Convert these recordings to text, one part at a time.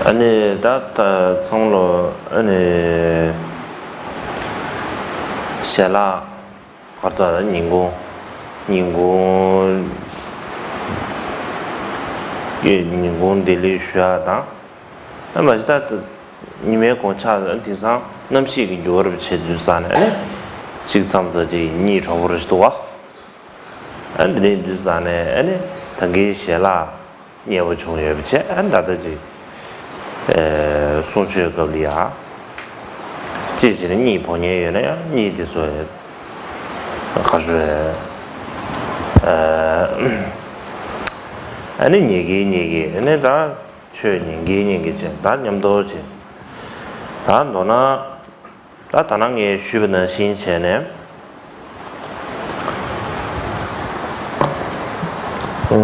아니 다다 청로 아니 샤라 가다 닝고 예 닝고 딜리슈아다 아마지다 님의 공차 디상 남시기 요르 체주산에 직zam자지 니 저버르스도와 안드네 디산에 아니 당기 샤라 니어 중요비체 안다더지 송주거리야 지지는 니 본예연이야 니디 소에 가서 아니 얘기 내가 최닝기닝기지 다 냠도지 다 너나 다 다낭에 쉬는 신체네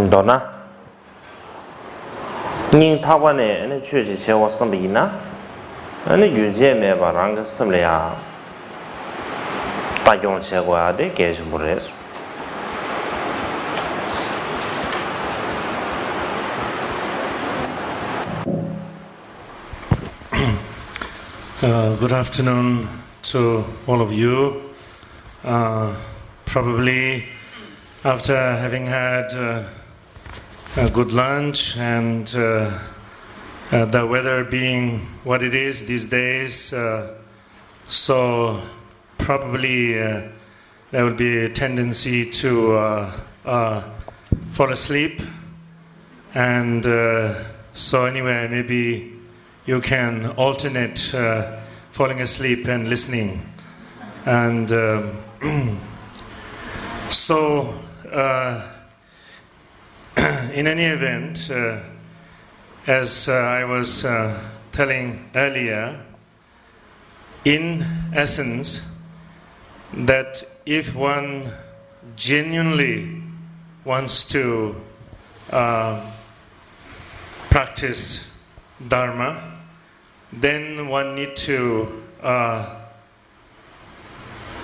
너나 닝 타관에 네 취지 제와 선비나 아니 윤제메 바랑가 섬래야 다용 제과야 돼 계속 모르겠어 Good afternoon to all of you. Probably after having had a good lunch and the weather being what it is these days, so probably there will be a tendency to fall asleep, and so anyway, maybe you can alternate falling asleep and listening. And so in any event, as I was telling earlier, in essence, that if one genuinely wants to practice Dharma, then one need to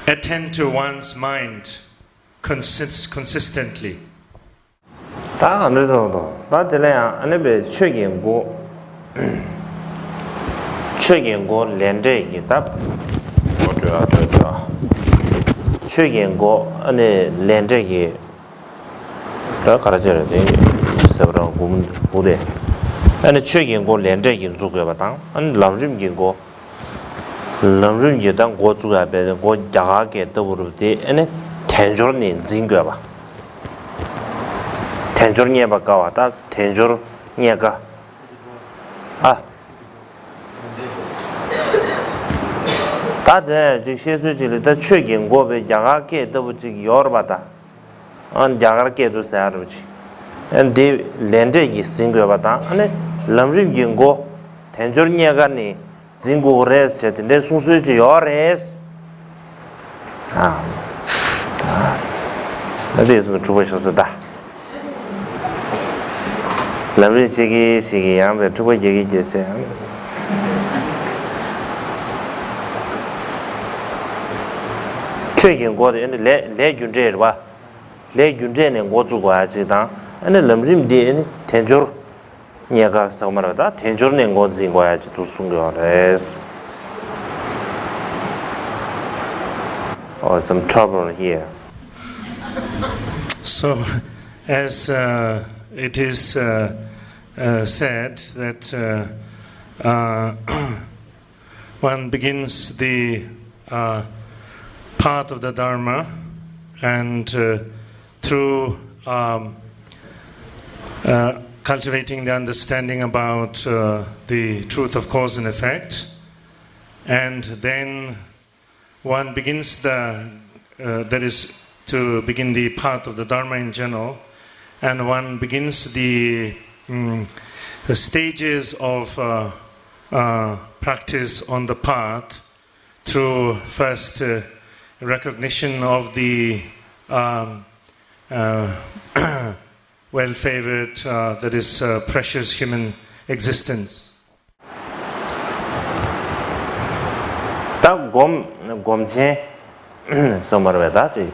attend to one's mind consistently. 다 안에서도 다들이야 안에베 최경고 렌데기 답 뭐야 최경고 안에 렌데기 다 가르쳐야 돼 세브랑 고대 안에 최경고 렌데기 주고야 봐 안 람림경고 람림경당 고주가 배 고 야가게 더부르데 안에 텐조르니 진거야 봐 텐조르니에 바꿔와 다 텐조르니가 다제 지 시수지를 다 최경고베 야가게 더부지 여러바다 안 야가게도 사야르지 엔데 렌데기 싱거바다 안에 람림경고 텐조르니가니 징고 레스 제데 순수지 여레스 나데스 주보셨다 람림지기 시기 양베 주보 얘기 제제 최경고의 레준제와 레준제는 고주고야지다 아니 람림데 텐조르 니가 사마라다 텐조르는 고진고야지 두순거레스 some trouble here. So, as it is said that one begins the path of the Dharma, and through cultivating the understanding about the truth of cause and effect, and then one begins that is to begin the path of the Dharma in general, and one begins the stages of practice on the path through first recognition of the well-favored, that is precious human existence. 곰체 소머베다지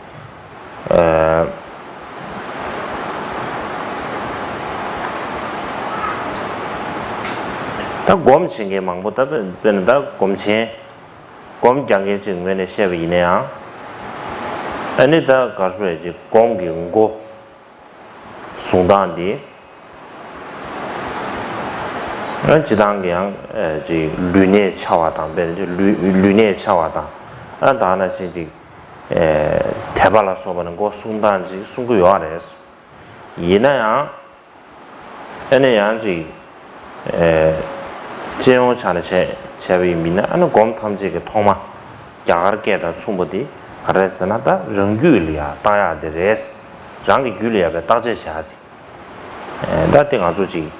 다 곰친게 망보다 변다 곰친 곰장게 증면의 셰비네야 아니다 가수에지 곰경고 송단디 지당량 지 류네 차와당 베지 류네 차와당 안다나 신지 대발라 소바는 거 송단지 송구 요아레스 이나야 에네양지 제용 차는 제비미나 아는 곰탐지게 통마 야르게다 충분히 가르스나다 정규리야 따야데레스 장기 규리야가 따제샤디 나땡아 주지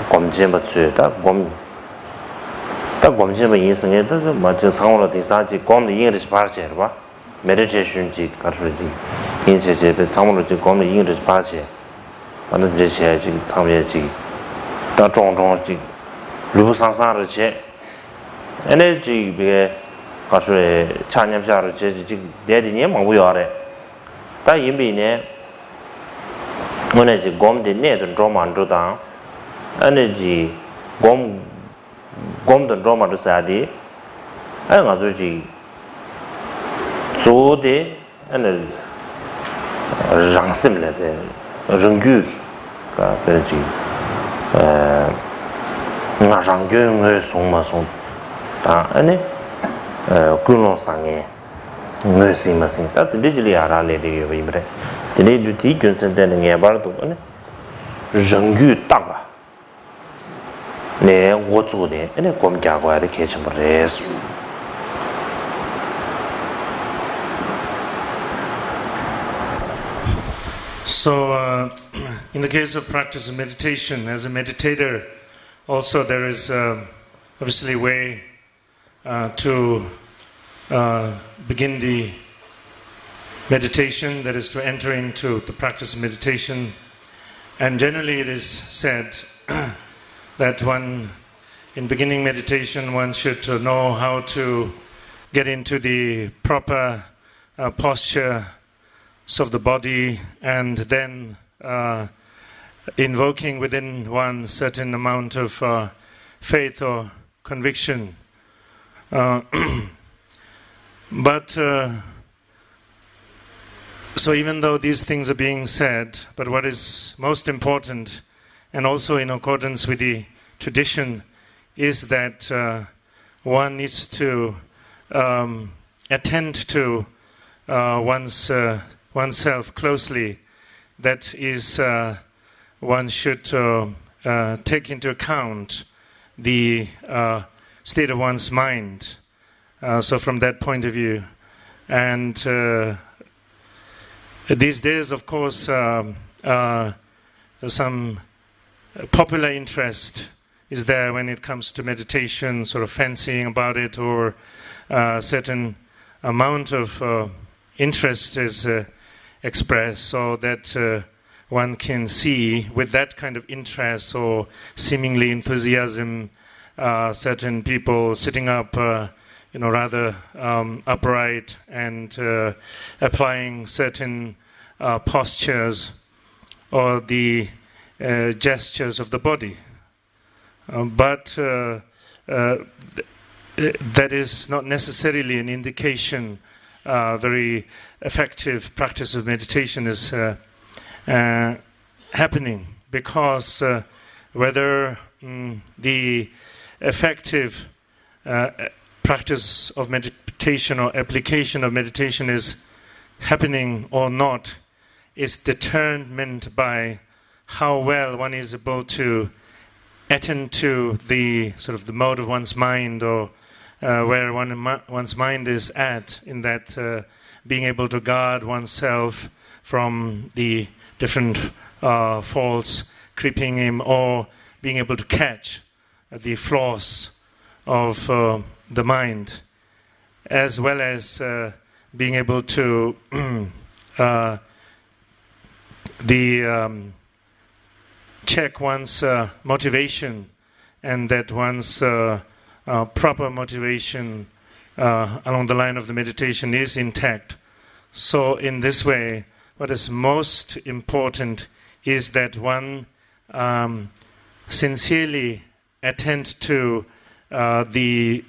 곰제버츠다 곰딱 곰제버 인생에도 맞저 상으로 대사지 곰의 잉글리시 발시해 봐 메디테이션지 가르치지 인체제베 상으로 지 곰의 잉글리시 발시해 완전 제시해지 상회지 다 종종지 루상상르체 에너지 비게 가수의 찬념샤를 제지 내리니 뭐고요래 다 임비네 오늘지 곰데 내든 조만조다 에너지 곰도 조만도 사디 아가지지 조데 에너 장심레베 정규가 베지 nga rang gyo nge song ma song ta ane kulon sange nge sing ma sing ta de jili ara le de yo imre de ne du ti gyun sen de nge bar do ane rang gyu ta ba ne wo zu de ane gom kya gwa de ke chim res So in the case of practice of meditation, as a meditator, also there is obviously a way to begin the meditation, that is to enter into the practice of meditation. And generally it is said that one, in beginning meditation, one should know how to get into the proper posture of the body, and then invoking within one certain amount of faith or conviction. But so even though these things are being said, but what is most important, and also in accordance with the tradition, is that one needs to attend to oneself closely. That is, one should take into account the state of one's mind. So from that point of view, and these days, of course, some popular interest is there when it comes to meditation, sort of fancying about it, or certain amount of interest is expressed, so that one can see with that kind of interest or seemingly enthusiasm certain people sitting up rather upright and applying certain postures or the gestures of the body. But that is not necessarily an indication very effective practice of meditation is happening, because whether the effective practice of meditation or application of meditation is happening or not is determined by how well one is able to attend to the sort of the mode of one's mind, or where one's mind is at, in that being able to guard oneself from the different faults creeping in, or being able to catch the flaws of the mind, as well as being able to check one's motivation, and that one's proper motivation along the line of the meditation is intact. So in this way, what is most important is that one sincerely attend to the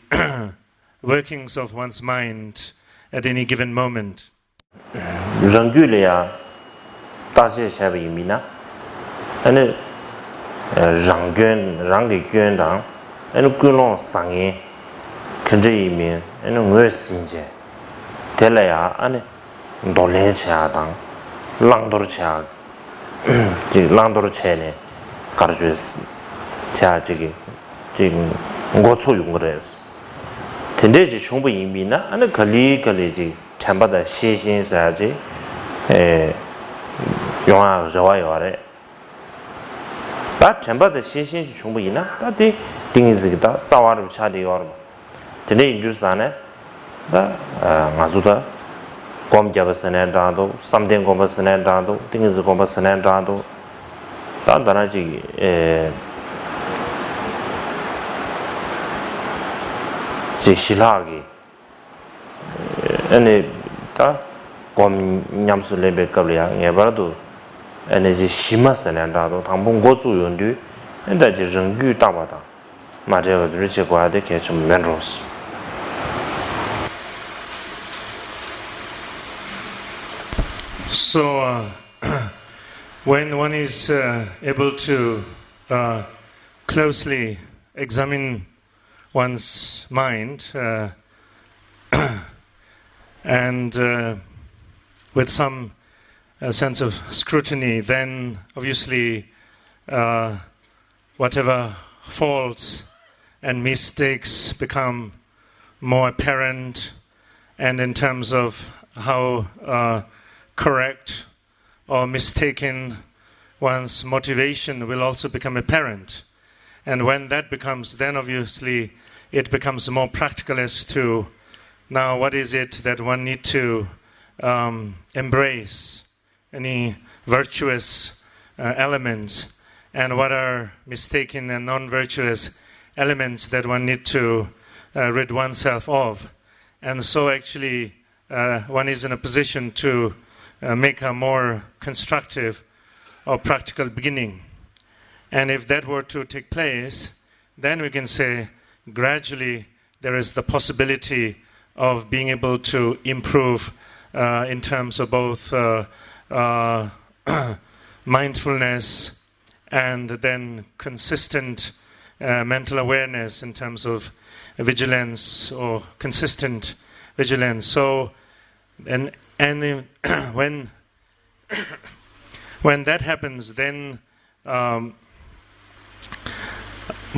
workings of one's mind at any given moment. Rangulia Tashi Shabi Mina and Rangun Rangi Gundang and Gulon Sangi Kanji Min and Nusinje Telea and Dolen Chadang Langdor Chag Langdor Chene Carjues Chajigi Jing Goto Yungres Tendeji Chumbu Mina and a Kali Kaliji Chambada Shishin Saji Yonga Zawayore. That Chambada Shishin Chumbina, that the thing is the Zawar of Chadi or today you Sane, the Mazuda, Com Javasan and Dado, something Gomasan and Dado, things Gomasan and Dado, Danaji Shilagi. And ta com nyamsulebe kablia ngebardo energy shimas and ando tambung gozu yondu and that is rengu tabata majewa riche kwade catch minerals. So when one is able to closely examine one's mind and with some sense of scrutiny, then obviously whatever faults and mistakes become more apparent, and in terms of how correct or mistaken one's motivation will also become apparent. And when that becomes, then obviously it becomes more practical as to now what is it that one need to embrace, any virtuous elements, and what are mistaken and non-virtuous elements that one need to rid oneself of. And so actually one is in a position to make a more constructive or practical beginning. And if that were to take place, then we can say gradually there is the possibility of being able to improve in terms of both mindfulness and then consistent mental awareness in terms of vigilance or consistent vigilance. So, and when that happens, then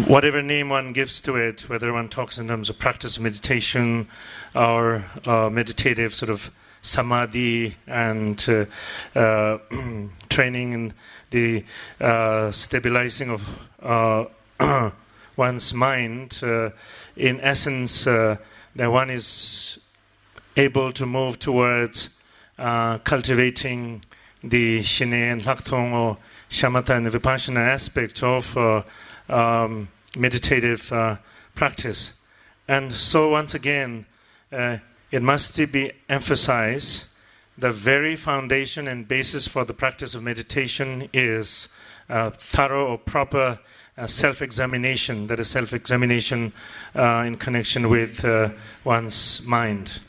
whatever name one gives to it, whether one talks in terms of practice of meditation or meditative sort of samadhi and training in the stabilizing of one's mind, in essence, that one is able to move towards cultivating the Shine and Lakthong or Shamatha and Vipassana aspect of meditative practice. And so once again, it must be emphasized, the very foundation and basis for the practice of meditation is thorough or proper self-examination, that is self-examination in connection with one's mind.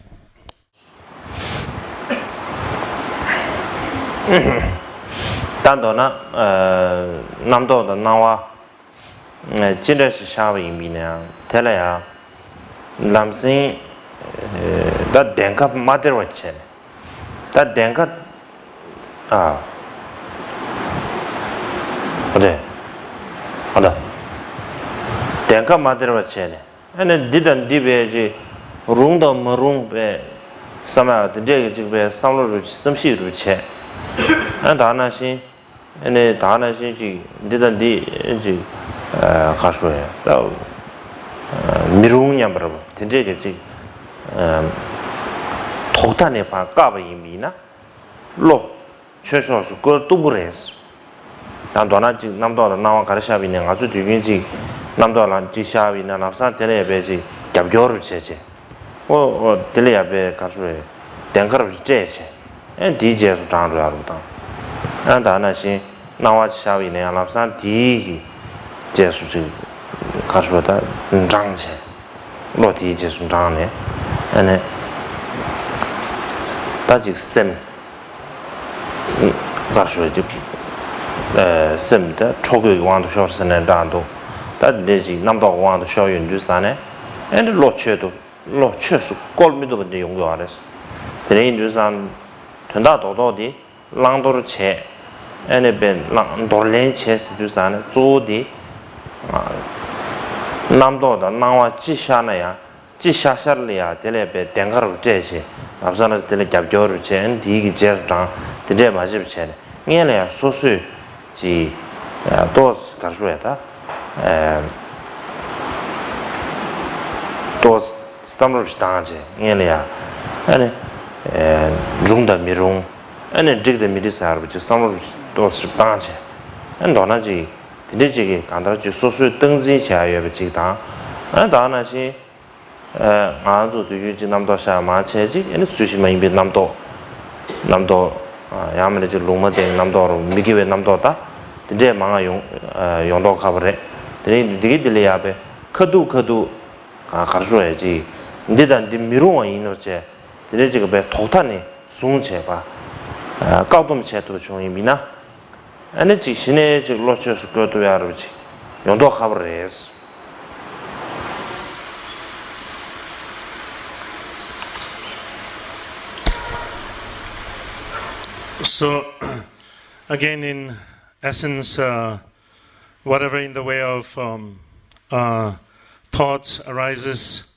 Tandona namdo da nawa jinda shi sha yin bi ne tele ya lamsin da denka mater wa che da denka ode ada denka mater wa che ne ane didan dibe ji rung da marung be sama de ji be samlo ru samshi ru che an da na shi ane da na shi ji didan di ji 가수에 또 미루냐 버버 된제게 지 토탄에 봐 까바이미나 로 최소수 그 두브레스 단도나 지 남도나 나와 가르샤비네 아주 뒤긴지 남도나 지샤비나 남산 데레베지 갑교를 제제 어 데레야베 가수에 땡거를 제제 엔 디제스 장르야로다 안다나시 나와 지샤비네 남산 디 제수지 가르쳐다 장체 로티 제순 장네 아니 다직 셈 가르쳐지 셈다 초교 왕도 쇼스는 단도 다르지 남도 왕도 쇼윤 주산에 and 로체도 로체스 꼴미도 근데 용도 알았어 대인 주산 된다 도도디 랑도르 체 에네벤 랑도르렌 체스 주산에 조디 남도다 나와 지샤나야 지샤샤르야 텔레베 땡가르 제시 앞서는 텔레 잡교르 체 디기 제스당 데데 마집 체네 녜래야 소수 지 도스 가르쳐야다 도스 스tam르스 당제 녜래야 아니 중다 미롱 아니 digda 미리사르 지 스tam르스 도스 당제 안도나지 디디지게 간다지 소수 등지 자유의 지당 다나시 아주도 유지 남도 샤마 체지 이 수시만 비 남도 야메지 롱마데 남도로 미기베 남도다 디제 망아 용도 가버레 디디딜이야베 커두 가르쳐야지 인데단 디 미롱와 이노체 디제게 베 토타니 숭체바 까돔 체도 중이미나 에너지 신의 즉 로처스 것도 야르지 용도 가버레스 So, again, in essence, whatever in the way of thoughts arises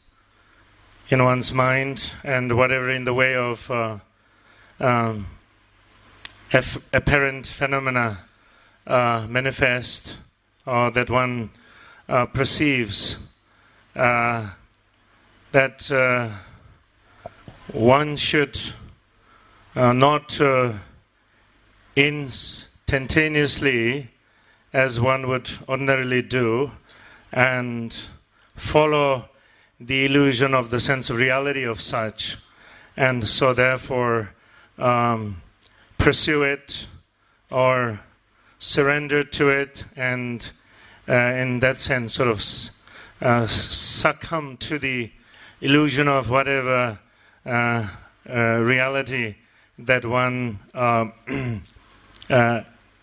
in one's mind, and whatever in the way of apparent phenomena manifest or that one perceives, that one should not instantaneously, as one would ordinarily do, and follow the illusion of the sense of reality of such, and so therefore pursue it or surrender to it, and in that sense sort of succumb to the illusion of whatever reality that one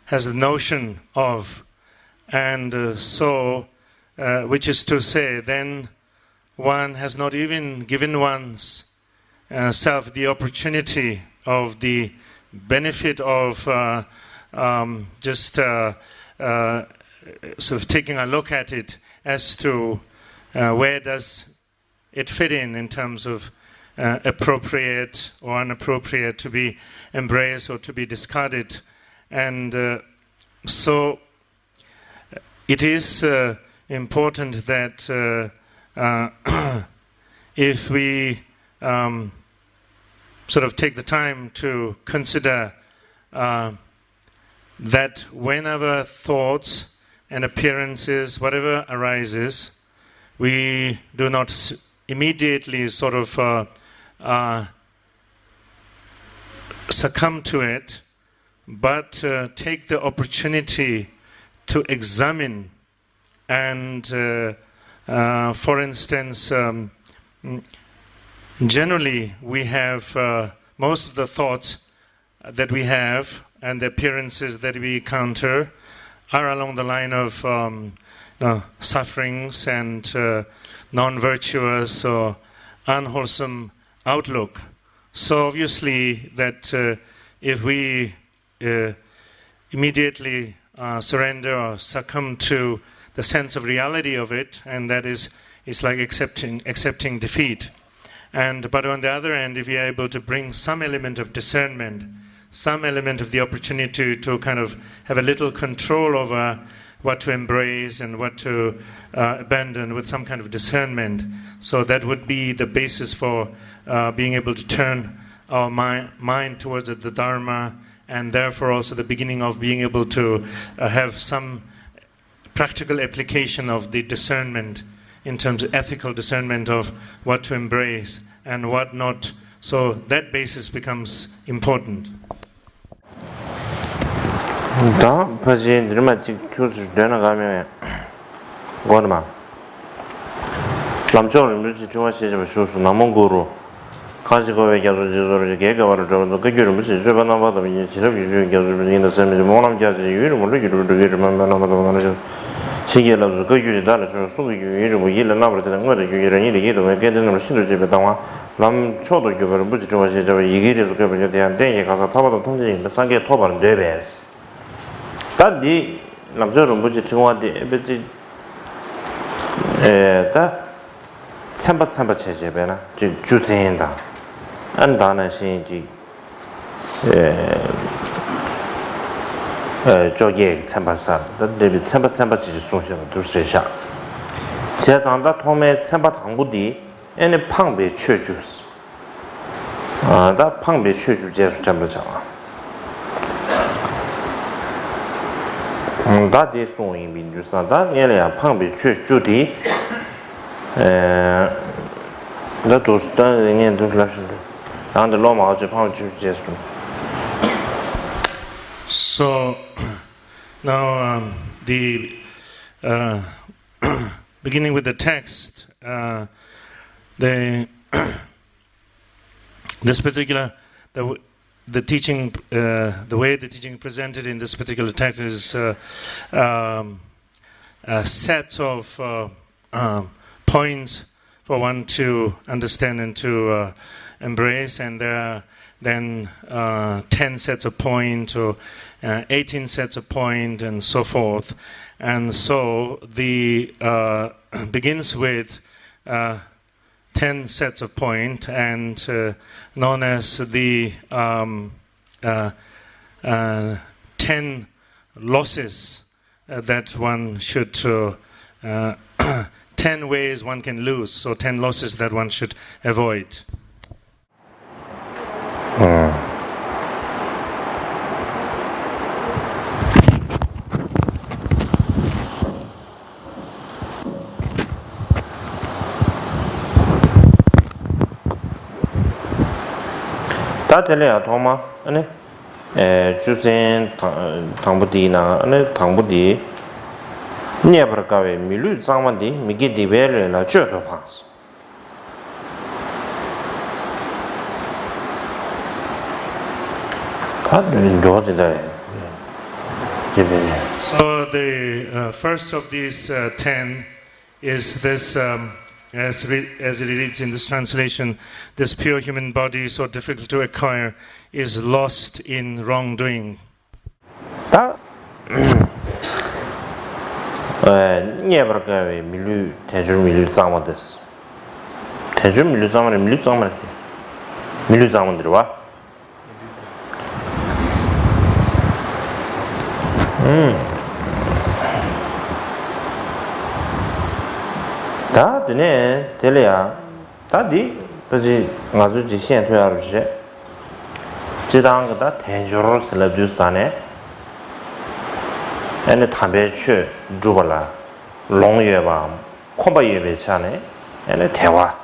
has the notion of, and so which is to say, then one has not even given one's self the opportunity of the benefit of just sort of taking a look at it as to where does it fit in terms of appropriate or inappropriate to be embraced or to be discarded. And so it is important that if we sort of take the time to consider that whenever thoughts and appearances, whatever arises, we do not immediately sort of succumb to it, but take the opportunity to examine and, for instance, generally we have most of the thoughts that we have and the appearances that we encounter are along the line of sufferings and non-virtuous or unwholesome outlook. So obviously that if we immediately surrender or succumb to the sense of reality of it, and that is like accepting defeat. But on the other hand, if we are able to bring some element of discernment, some element of the opportunity to kind of have a little control over what to embrace and what to abandon with some kind of discernment, so that would be the basis for being able to turn our mind towards the Dharma, and therefore also the beginning of being able to have some practical application of the discernment in terms of ethical discernment of what to embrace and what not. So that basis becomes important. 다 버진 드라마틱 교수 되나 가면 Gorma. Lamchor, Muchi Chuashi, Shushu, Namonguru, Kashiko, Gazu, Gagawa, Gagu, Javanava, the Chirabu, in the same Monam Gazi, you remember Chigela, Gagu, Dallas, so you yield a number and whether you need to get in the machine to Jibatawa, Lam Chodo, Muchi Chuashi, Yigis, Gabriel, Day, Casatava, Tonji, the Sange Toba, Debes. That the Lamchor, Muchi Chua, the 다 참바 체제배나 즉 주제인다 안다는 신지 저게 참바사 근데 참바 지지 송시는 두세샤 제장다 통매 참바 당부디 에네 팡베 최주스 다 팡베 최주 제수 참바잖아 다디 송이 민주사다 얘야 팡베 최주디 나 도스다 얘네 도스라신데 나한테 로마 어제 팡 주제스 So now the beginning with the text, this particular the teaching, the way the teaching presented in this particular text is a set of points for one to understand and to embrace, and there are then 10 sets of point or 18 sets of point and so forth. And so the begins with 10 sets of point and known as the 10 losses that one should 10 ways one can lose, so 10 losses that one should avoid. 다텔레야 도마 아니 주신 당부디나 아니 당부디 니에버가웨 밀루 장만디 미게 디벨레라 쮸도 파스 So the first of these 10 is this, as it reads in this translation, this pure human body, so difficult to acquire, is lost in wrongdoing. 니에버가웨 밀루 대주 밀루 장만데스 대주 밀루 장만 밀루 장만들이 와 다드네 텔레야 다디 버지 가주지 시엔토야르지 지당가 대주로 슬라두스네 에네 담배취 주발라 롱예바 콤바예베 차네 에네 대화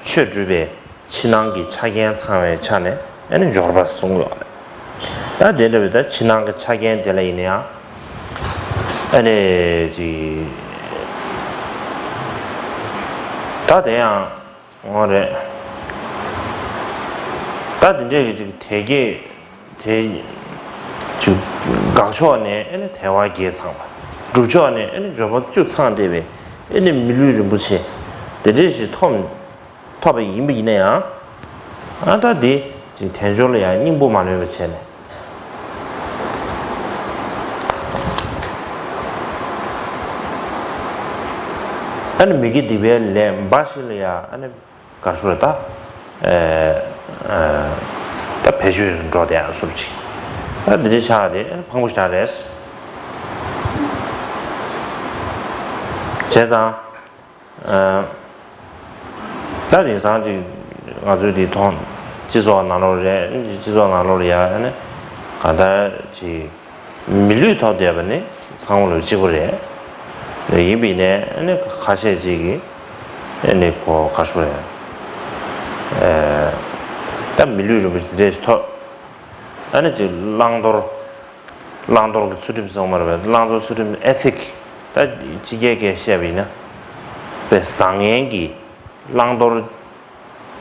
취주베 친앙기 차견 참회 차네 에네 조르바 송요 다 데레베다 친앙가 차견 데레이냐 에네 지 다대양 오래 다든지 지금 되게 지금 강초안에 에네 대화 기회상 루초안에 에네 저거 쭉 상대비 에네 밀류 좀 붙이 대대시 톱에 이미 이네야 아다디 지금 대조려야 님보만 해 붙이네 아니 미기 디벨레 바실이야 아니 가수다 다 배주 좀 줘야 솔직히 아들이 차대 방법 잘했어 제가 다른 상지 아주디 돈 지소 나로래 지소 나로리야 아니 가다지 밀류 더 되버네 상으로 지고래 이비네 아니 가셔지기 아니 고 가수래 딱 밀류 좀 되지 더 아니 지 랑도르 수림 성마르 랑도르 수림 에틱 다 지게게 샤비나 배 상행기 랑도르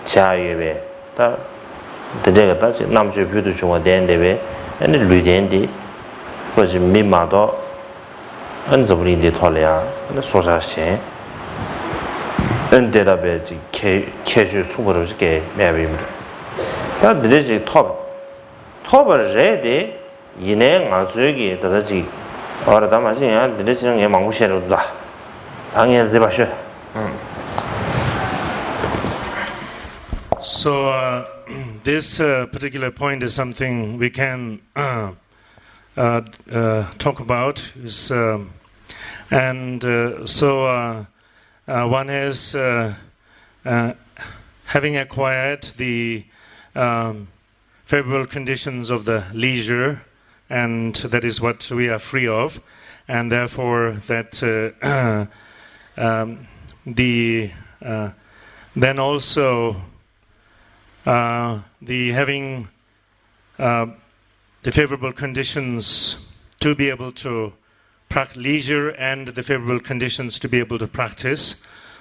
자유에 다 되게 다 남주 표도 중앙 된데베 아니 류된디 그지 미마도 안저브린데 털이야 근데 소사신 엔데라베 지 캐주 수고로지게 매비입니다 다 드레지 톱을 레디 이내 아주기 다다지 어라다 마시야 드레지는 게 망고셔로다 당연히 대바셔 So this particular point is something we can talk about. One is having acquired the favorable conditions of the leisure, and that is what we are free of, and therefore that then also the having the favorable conditions to be able to practice leisure and the favorable conditions to be able to practice.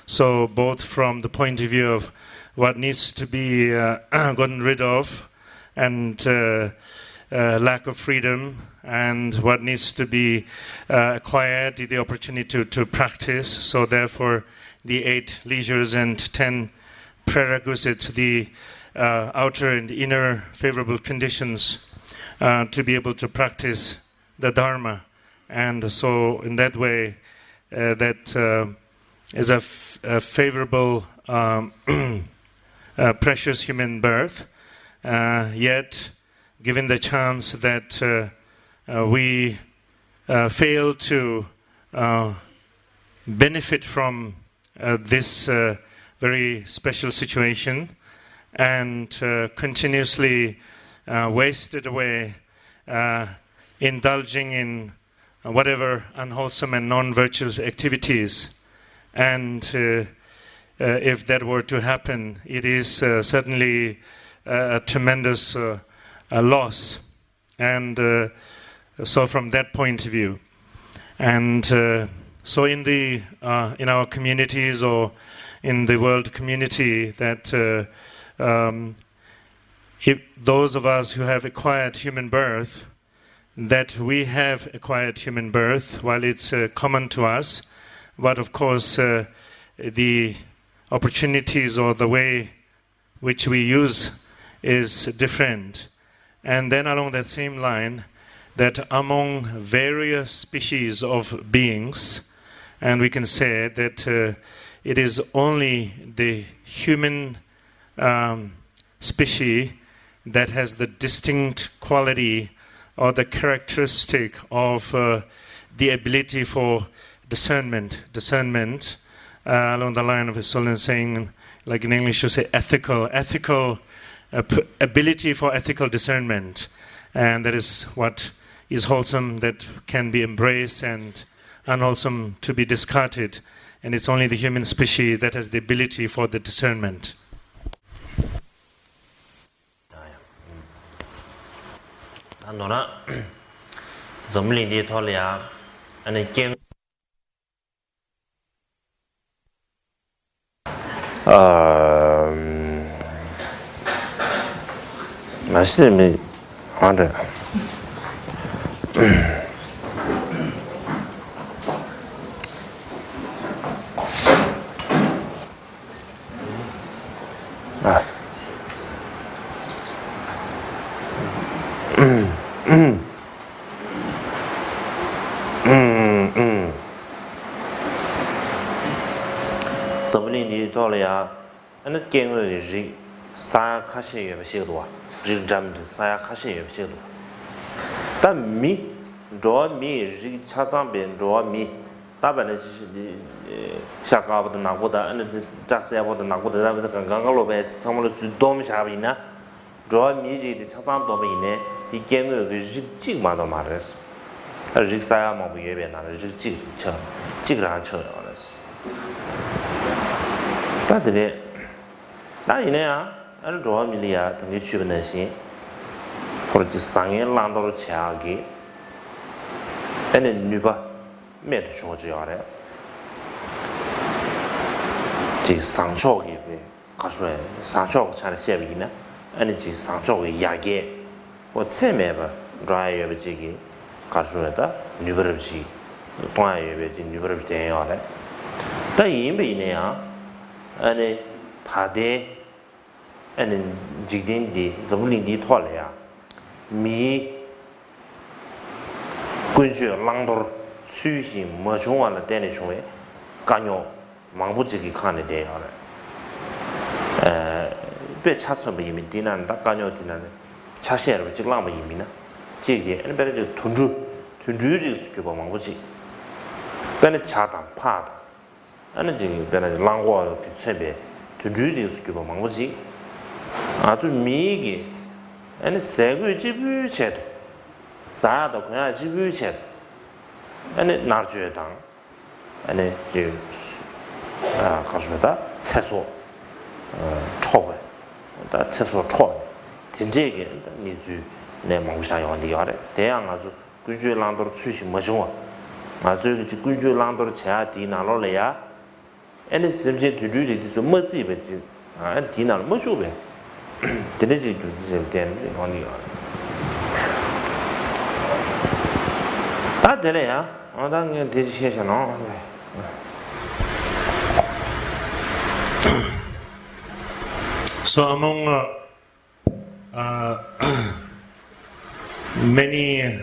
So both from the point of view of what needs to be gotten rid of and lack of freedom, and what needs to be acquired, the opportunity to practice. So therefore the 8 leisures and 10 prerequisites, the outer and inner favorable conditions to be able to practice the Dharma. And so in that way, that is a favorable, precious human birth. Yet, given the chance that we fail to benefit from this very special situation, and continuously wasted away indulging in whatever unwholesome and non-virtuous activities. And if that were to happen, it is certainly a tremendous loss. And so from that point of view, and so in our communities or in the world community, that if those of us who have acquired human birth, that we have acquired human birth while it's common to us, but of course the opportunities or the way which we use is different. And then along that same line, that among various species of beings, and we can say that it is only the human species that has the distinct quality or the characteristic of the ability for discernment along the line of Solon saying, like in English you say ethical ability for ethical discernment, and that is what is wholesome that can be embraced and unwholesome to be discarded, and it's only the human species that has the ability for the discernment. 안노나 점린디 톨이야 아니 경 맛있네 안돼 점린디 톨이야 아니 경의 지 사카시에 비시도와 지잠드 사카시에 비시도 담미 조미 지 차장변 조미 다반의 지시 샤가보다 나보다 아니 자세보다 나보다 자면서 강강로베 상물로 도움샤비나 조미지 차장 도미네 디 경의 지직마도 말했어 직사야 뭐 예배 나를 직직처 직ran 처였어 다들 나이네야 안 조미리아 등에 주변에시 그렇지 상에 란도로 차기 애는 누바 매도 중요하래. 지 상초기 가수에 상초 차는 셰비나 아니 지 상초의 야게 뭐 체매바 드라이어지기 가수에다 뉴버럽지 동아예베지 뉴버럽지 대요래. 다 이메이네야 아니 다데 아니 지딘디 저불린디 토래야 미 군주 랑도 수시 뭐 중앙을 때내 중에 간요 망부지기 칸에 대요래. 배 차선 비미 디난다 간요 디난 차시에로 지랑마 이미나 지게 엘베르 둔주지 스케바 망부지 배는 차단 파다 아니 지금 배는 랑과 세배 둔주지 스케바 망부지 아주 미기 아니 세고 지부체도 사도 그냥 지부체도 아니 나르주당 아니 지금 가수다 채소 초배 다 채소 초 진짜게 니주 내 망부샤 용디야래 대양 아주 군주 랑도 수시 뭐 좋아 아주 그 군주 랑도 제야 디나로래야 아니 심지 두두지 뭐지 베지 아 디나로 뭐 좋배 드네지 주질 때는 용디야 다 되래야 당연 대지시에서는 So among many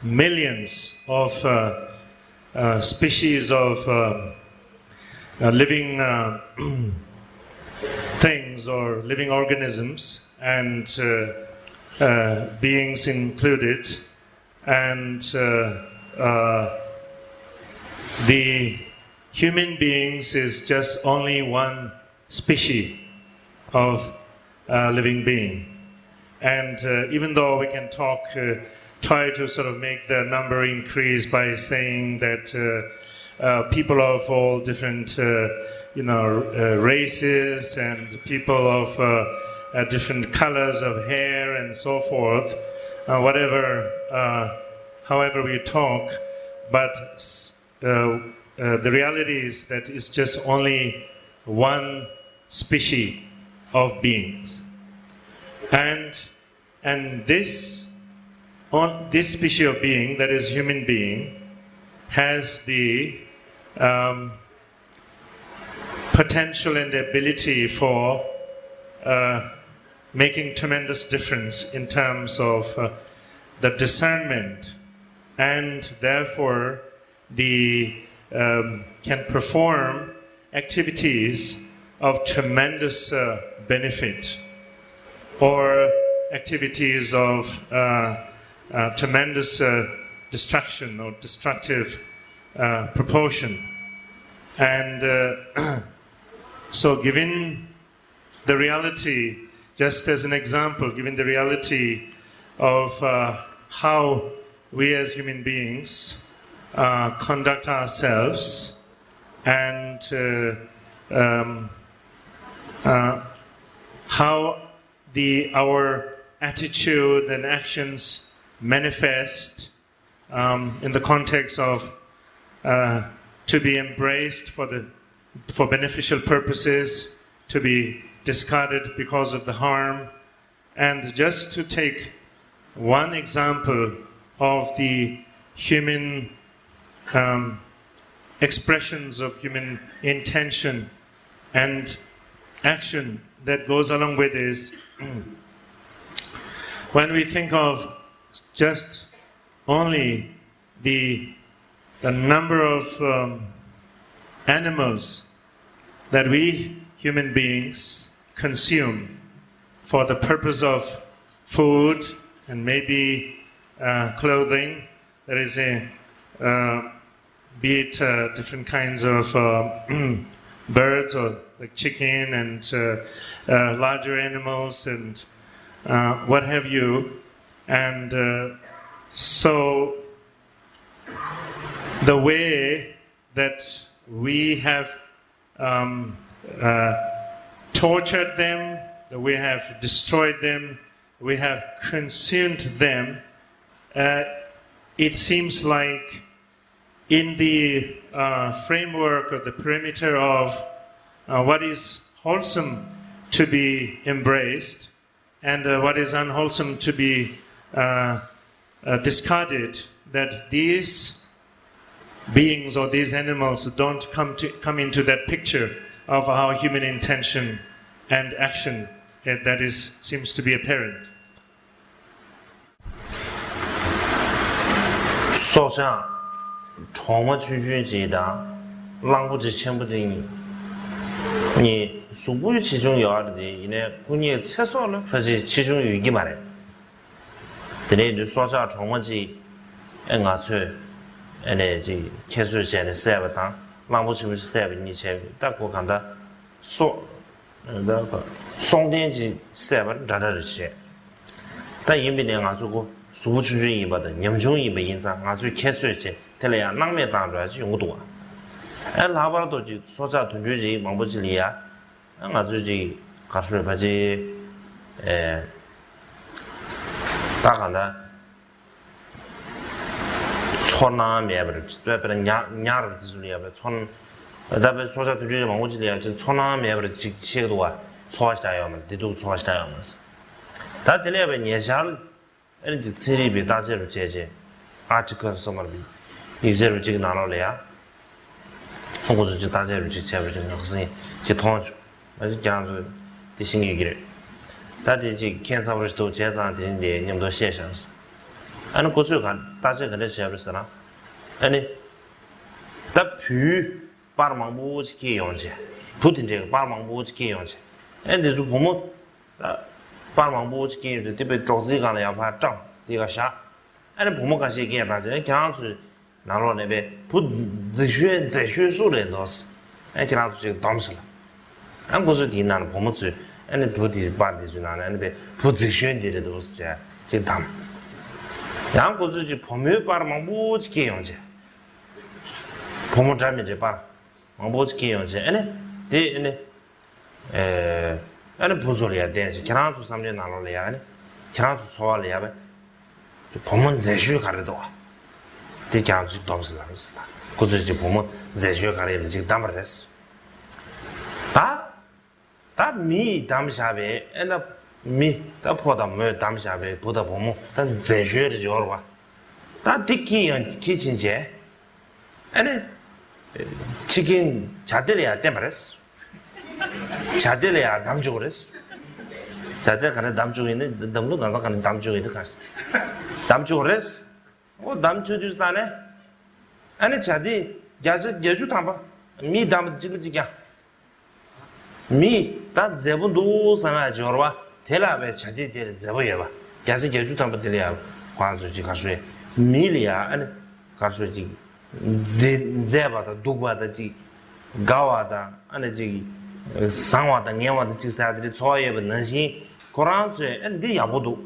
millions of species of living things or living organisms and beings included, and the human beings is just only one species of living being. And even though we can try to sort of make the number increase by saying that people of all different, races and people of different colors of hair and so forth, however we talk, but the reality is that it's just only one species of beings, and this species of being, that is human being, has the potential and the ability for making tremendous difference in terms of the discernment, and therefore can perform activities of tremendous benefit, or activities of tremendous destruction or destructive proportion. And so given the reality, just as an example, given the reality of how we as human beings conduct ourselves, and how our attitude and actions manifest in the context of to be embraced for beneficial purposes, to be discarded because of the harm. And just to take one example of the human expressions of human intention and action that goes along with is when we think of just only the number of animals that we human beings consume for the purpose of food and maybe clothing, there is be it different kinds of birds or like chicken and larger animals and what have you. And so the way that we have tortured them, that we have destroyed them, we have consumed them, it seems like in the framework or the perimeter of what is wholesome to be embraced and what is unwholesome to be discarded, that these beings or these animals don't come into that picture of our human intention and action that seems to be apparent. 说像宠物区区几的，浪不及钱不定，你所不其中有的，呢，过年厕所了，还是其中有一个嘛嘞？这里就说像宠物机，俺去，那这开水线的塞不当，浪不去不是塞不你钱，但我看到说那个送电机塞不咋的些，但因为呢，俺做过。所区区一把的，严重一把印象，俺最开水去，他俩南面当出来就用多，哪把都就说在屯区里忙不起来啊，俺最近还是把这，大汉的，从南面不是，对不对？伢的技术里不从，咱们说在屯区里忙不起来，就从南面不是几个多啊，错下要么，这都错下要么是，但这里边年下了。就这里边大家都解决，这个什么的，你这里这个拿到了呀？我就大家都去解决这个事情，去讨论，是这样子的心理的。但是这检查不是都检查的，你们都写上是。那过去看，大家肯定写不是啦。你，但皮把忙不去给用去，普通这个把忙不去给用去，你说我们把忙不去给，特别找自己干了要怕涨，这个下，那不么干些给大家，讲出拿到那边不在学术的都是，讲出这个当时了，俺不是挺难的，不么做，那不的把的就拿来那边不在学的都是这他们，俺不是就朋友把忙不去给用去，不么这边就把忙不去给用去，那不做了呀，但是其他做上面拿了呀，其他做错了呀呗，就我们在学看得到啊，这讲就当时那个是的，或者就我们在学看的这个当不的是，他米当下呗，那米他跑到没当下呗，跑到我们但在学的就好了吧，他的给钱节，那这个家里呀，当不的是。자들이야 남쪽으로 했어. 자들 가는 남쪽에 있는 너무 나가 가는 남쪽에 갔어. 남쪽으로 했어. 남쪽도 사네. 아니 자디 야주 담바. 미 담 지그지냐. 미다 제분도 사나 저와 텔라베 자디 될 제보여 봐. 야스 야주 담바 들이야. 관수지 가서 미리야 아니 가서지 제바다 두바다 지 가와다 아니 지 상와다 년와다 지사들이 초예의 능신 고란제 엔디 야보도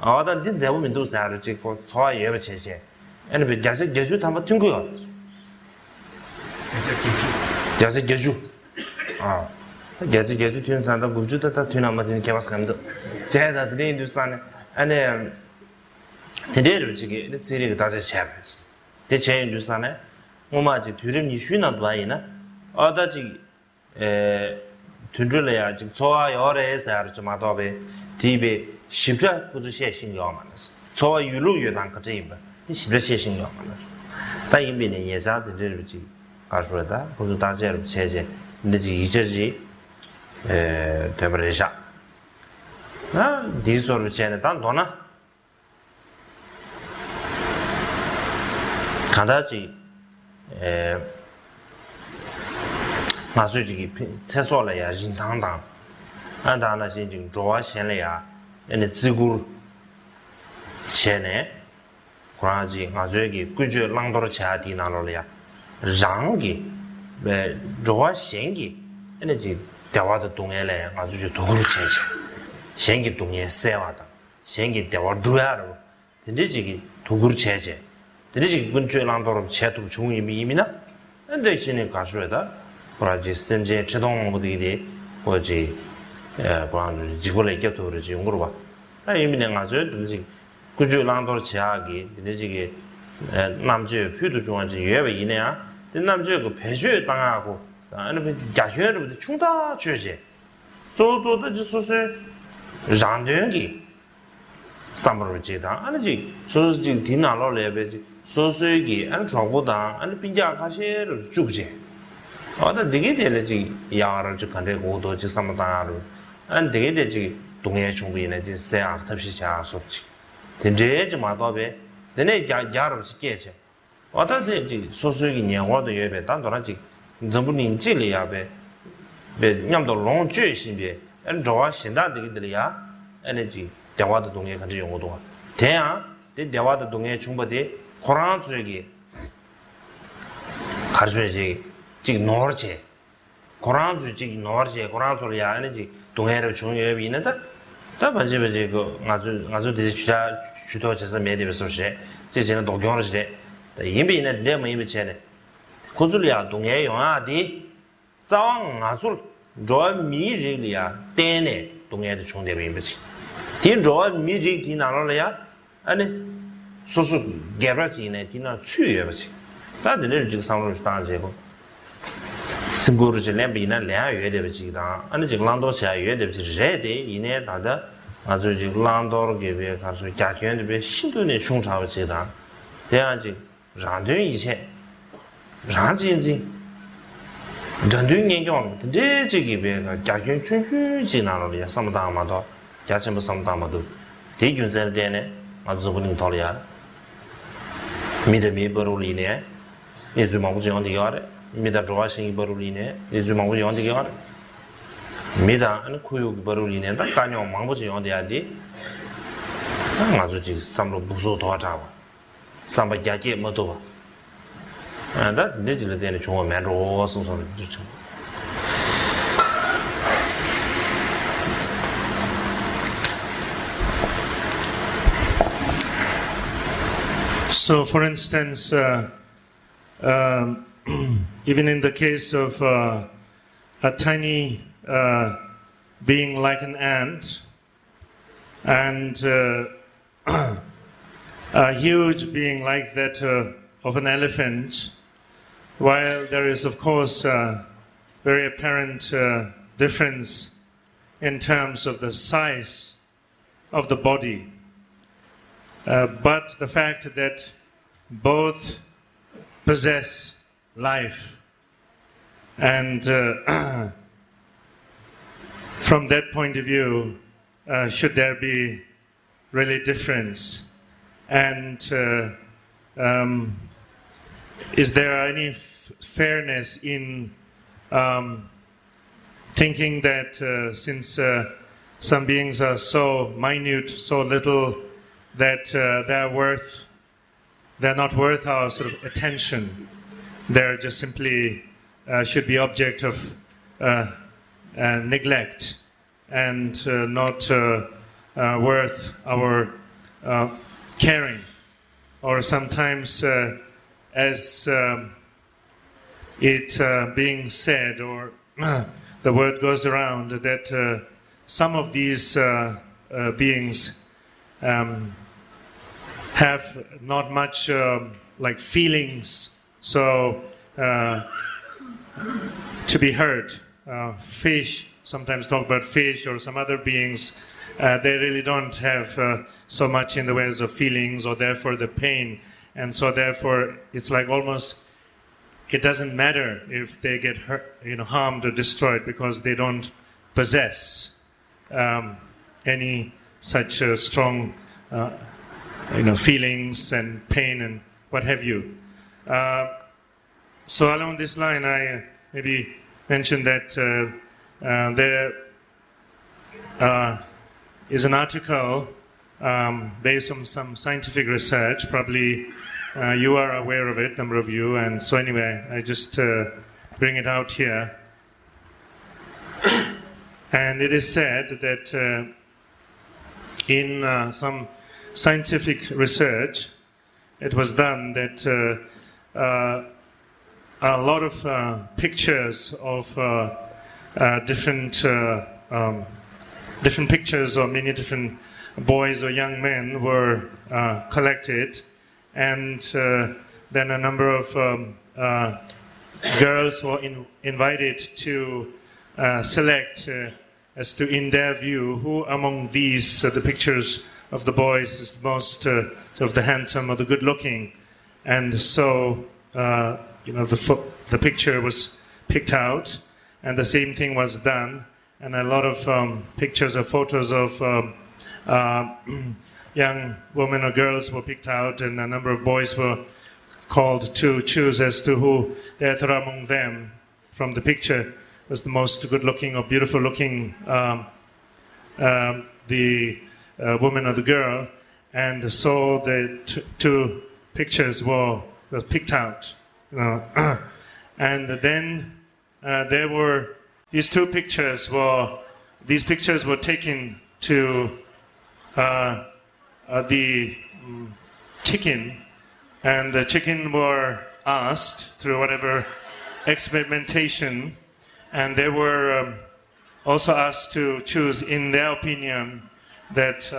아다 딘 제보민도 사를 지고 초예의 체제 엔비 야세 제주 담아 튕고요 야세 제주 야세 제주 튕산다 구주다 다 튕나마든 개바스 감도 제다들이 인도산에 안에 데레를 지게 세리가 다시 챕스 대체 인도산에 뭐마지 뒤름이 쉬나도 아이나 어다지 둔줄래야 지금 저와 열에서 좀 하다베 디베 십자 구주시에 신경만스 저와 유로유단 그제임바 십자시에 신경만스 다 이미는 예자들을지 가수다 그것도 다제로 제제 근데지 이제지 되버리자 디소를 제는 단 도나 간다지那所以这个厕所了呀，人堂堂，按他那些就主要先了呀，那自古前呢，古上去俺这个根据朗多的前提拿了呀，让给主要先给，那就电话的东西来，俺就多少钱钱，先给东西塞完的，先给电话主要的，但这个多少钱钱，但这个根据朗多的前途穷一米呢，那这些呢干出来的。그러지 심지어 제동 모델이 뭐지 그런 지구를 이겨도 그러지 용으로 봐. 나 이미 내가 저 들지 구조 랑도를 제하기 되지게 남주 표도 중앙지 예외 이내야 남주 그 배슈 당하고 아니 야슈르부터 충다 주지 조조도就是让人给 삼으로 지다 아니지 소소지 디나로 레베지 소소기 안 trou보다 안 빈자 가시를 주지 어다 되게 되지 야를 저 간데 고도 지 삼다로 안 되게 되지 동해 중비네 지 세아 탑시자 소치 된제지 마도베 내내 야를 지게지 어다 되지 소소기 년화도 예배 단도라지 전부님 지리야베 베 냠도 롱주신베 안 좋아 신다 되게들이야 에너지 대화도 동해 같이 용어도 대야 대화도 동해 중보대 코로나 주기 가르쳐야지 지금 노르지 코로나 주지 노르지 코로나 소리야 아니지 동해를 중요해 있는데 다 맞지 그 아주 되게 주도해서 매대에서 시 지지는 동경을 시대 이미는 내면 이미 전에 고줄이야 동해 영화디 자왕 아술 조미리리야 때네 동해도 중대비 임지 디로 미리 디나로야 아니 소소 개발지네 디나 취여버지 다들 지금 상으로 따지고 승고르지 램비나 래여되버지다 아니 지금 란도샤 여되버지 제데 이내 다다 아주 지금 란도르 개베 가서 자견데 신도네 충차버지다 대야지 란든 이체 란진지 란든 연경 근데 지기베가 자견 춘춘지나로야 삼다마도 자체무 삼다마도 대균선 되네 아주 본인 돌이야 미드미 버룰이네 예주마고 정한데 가래 미다 좋아싱이 버룰이네 예주마고 정한데 가래 미다 안 코요 버룰이네 다 까뇨 망보지 정한데 야디 아주 지 삼로 무소 도와자고 삼바 야게 뭐도 봐 나 내질 때는 좋은 맨로 선선 주죠 So, for instance, even in the case of a tiny being like an ant and a huge being like that of an elephant, while there is, of course, a very apparent difference in terms of the size of the body, but the fact that both possess life, and from that point of view, should there be really difference, and is there any fairness in thinking that since some beings are so minute, so little, that they're not worth our sort of attention. They're just simply should be object of neglect and not worth our caring. Or sometimes, as it's being said, or the word goes around that some of these beings have not much like feelings, so to be hurt. Fish, sometimes talk about fish or some other beings, they really don't have so much in the ways of feelings, or therefore the pain, and so therefore it's like almost it doesn't matter if they get hurt, harmed or destroyed, because they don't possess any such strong feelings and pain and what have you. So along this line, I maybe mentioned that there is an article based on some scientific research. Probably you are aware of it, number of you, and so anyway, I just bring it out here. And it is said that in some scientific research, it was done that a lot of pictures of different pictures of many different boys or young men were collected, and then a number of girls were invited to select as to, in their view, who among these the pictures of the boys is the most sort of the handsome or the good-looking, and so the picture was picked out, and the same thing was done, and a lot of pictures or photos of young women or girls were picked out, and a number of boys were called to choose as to who therefore among them from the picture was the most good-looking or beautiful-looking the woman or the girl, and so the two pictures were picked out, and then there were these two pictures were taken to the chicken, and the chicken were asked through whatever experimentation, and they were also asked to choose in their opinion that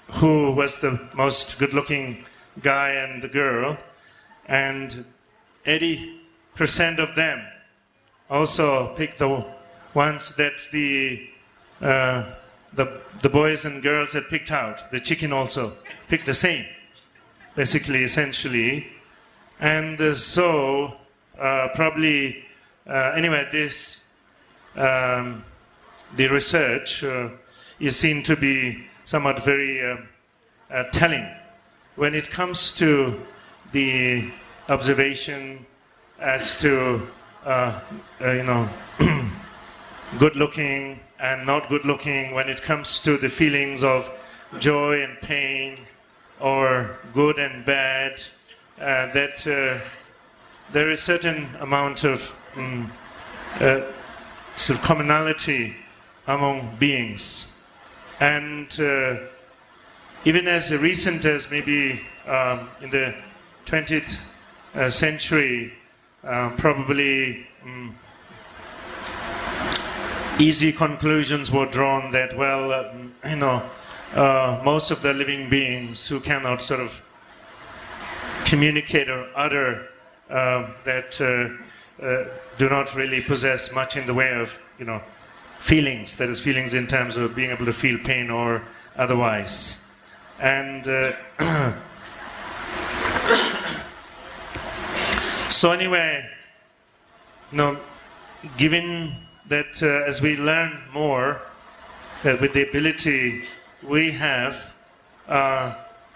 who was the most good-looking guy and the girl, and 80% of them also picked the ones that the boys and girls had picked out. The chicken also picked the same, basically, essentially. And so, probably, anyway, this, the research is seen to be somewhat very telling when it comes to the observation as to, good-looking and not good-looking, when it comes to the feelings of joy and pain, or good and bad, that there is certain amount of sort of commonality among beings. And even as recent as maybe in the 20th century, probably easy conclusions were drawn that, well, most of the living beings who cannot sort of communicate or utter that do not really possess much in the way of, feelings, that is feelings in terms of being able to feel pain or otherwise. And so anyway, given that as we learn more, that with the ability we have,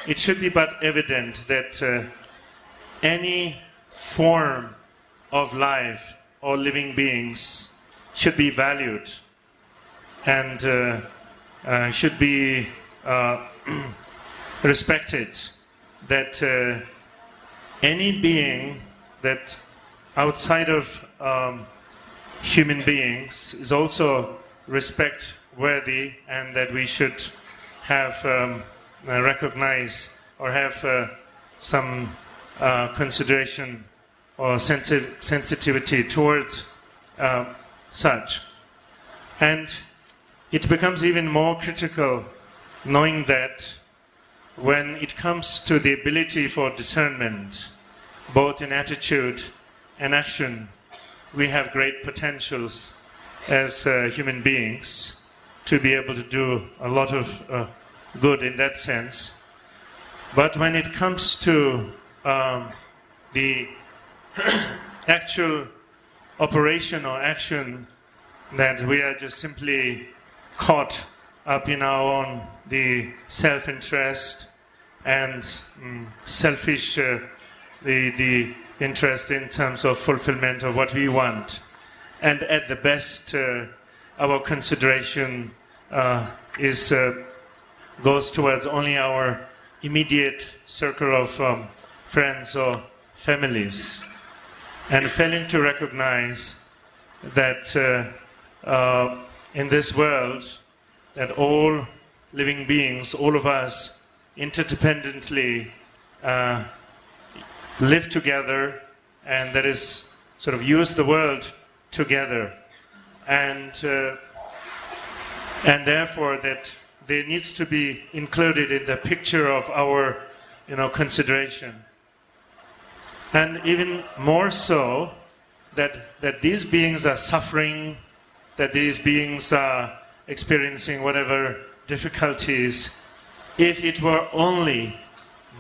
it should be but evident that any form of life or living beings should be valued and should be respected. That any being that outside of human beings is also respect worthy, and that we should have recognize or have some consideration or sensitivity towards such. And it becomes even more critical knowing that when it comes to the ability for discernment, both in attitude and action, we have great potentials as human beings to be able to do a lot of good in that sense. But when it comes to the actual operation or action, that we are just simply caught up in our own the self-interest and selfish the interest in terms of fulfillment of what we want, and at the best our consideration goes towards only our immediate circle of friends or families, and failing to recognize that in this world that all living beings, all of us, interdependently live together, and that is sort of use the world together, and therefore that there needs to be included in the picture of our consideration. And even more so, that these beings are suffering, that these beings are experiencing whatever difficulties. If it were only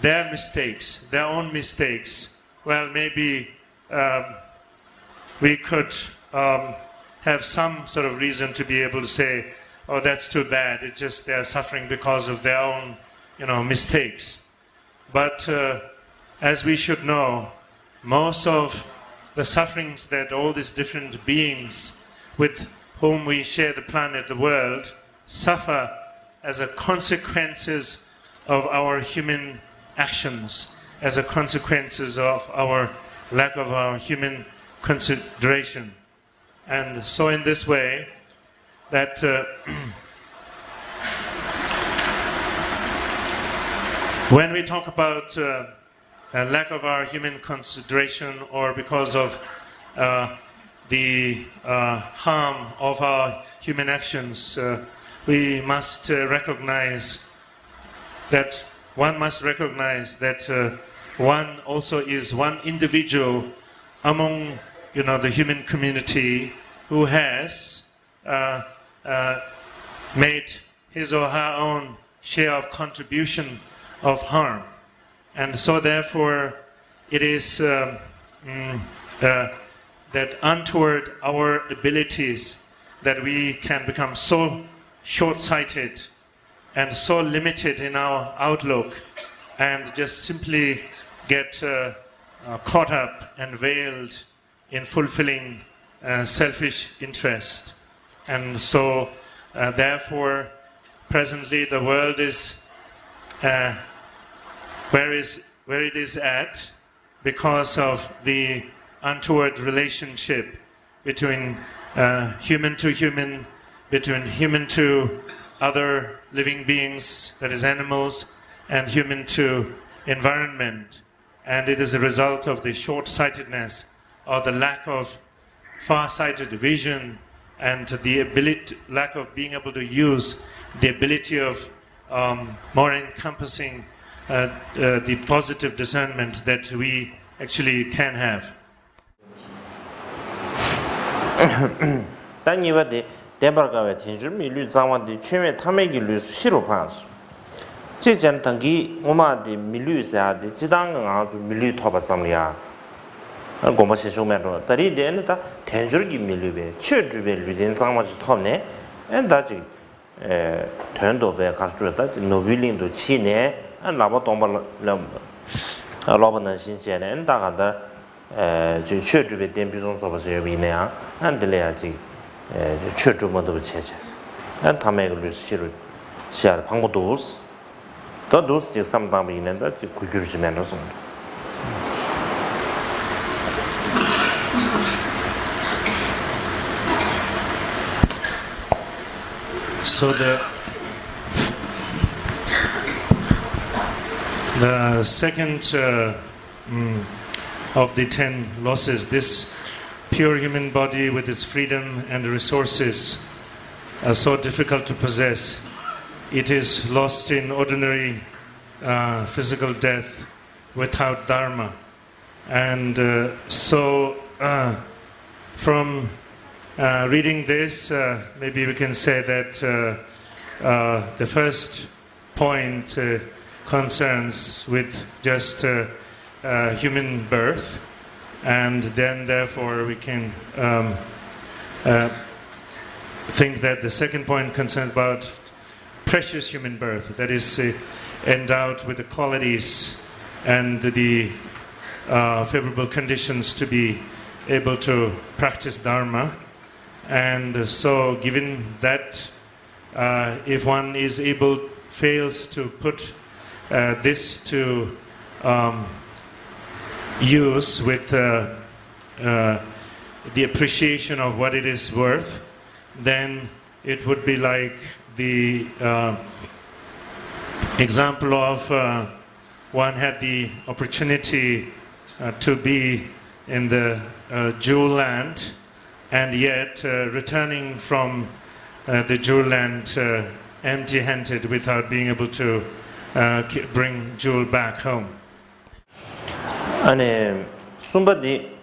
their mistakes, their own mistakes, well, maybe we could have some sort of reason to be able to say, oh, that's too bad. It's just they're suffering because of their own, mistakes. But as we should know, most of the sufferings that all these different beings with whom we share the planet, the world, suffer as a consequences of our human actions, as a consequences of our lack of our human consideration. And so in this way, that when we talk about a lack of our human consideration, or because of the harm of our human actions, we must recognize that one also is one individual among the human community who has made his or her own share of contribution of harm. And so therefore it is that untoward our abilities that we can become so short-sighted and so limited in our outlook and just simply get caught up and veiled in fulfilling selfish interest. And so therefore presently the world is where it is at because of the untoward relationship between human to human, between human to other living beings, that is animals, and human to environment. And it is a result of the short-sightedness or the lack of far-sighted vision and the lack of being able to use the ability of more encompassing the positive discernment that we actually can have. 단이와데 대바가에 텐줄미 류장와데 최외 탐매기 류스 시로파스 지전 당기 오마데 밀류사데 지당은 아주 밀류 토바 잠리아 고마시 쇼메로 다리데는다 텐줄기 밀류베 최주베 류된 장마지 톱네 엔다지 된도베 가스트다 노빌린도 치네 안 라바 동발 라바는 신세네 엔다가다 저 최주베 덴비존소버서 여비네야 안들려야지 최주모도 체체 안 타메글 시를 시아 방고도스 더 도스 지 삼담이 있는데 구규르지면서 So the second of the 10 losses, this pure human body with its freedom and resources are so difficult to possess. It is lost in ordinary physical death without dharma. And so from reading this, maybe we can say that the first point concerns with just human birth, and then therefore we can think that the second point concerns about precious human birth, that is endowed with the qualities and the favorable conditions to be able to practice Dharma. And so given that if one fails to put this to use with the appreciation of what it is worth, then it would be like the example of one had the opportunity to be in the Jewel Land, and yet returning from the Jewel Land empty-handed without being able to bring Jewel back home. 아니 숨바디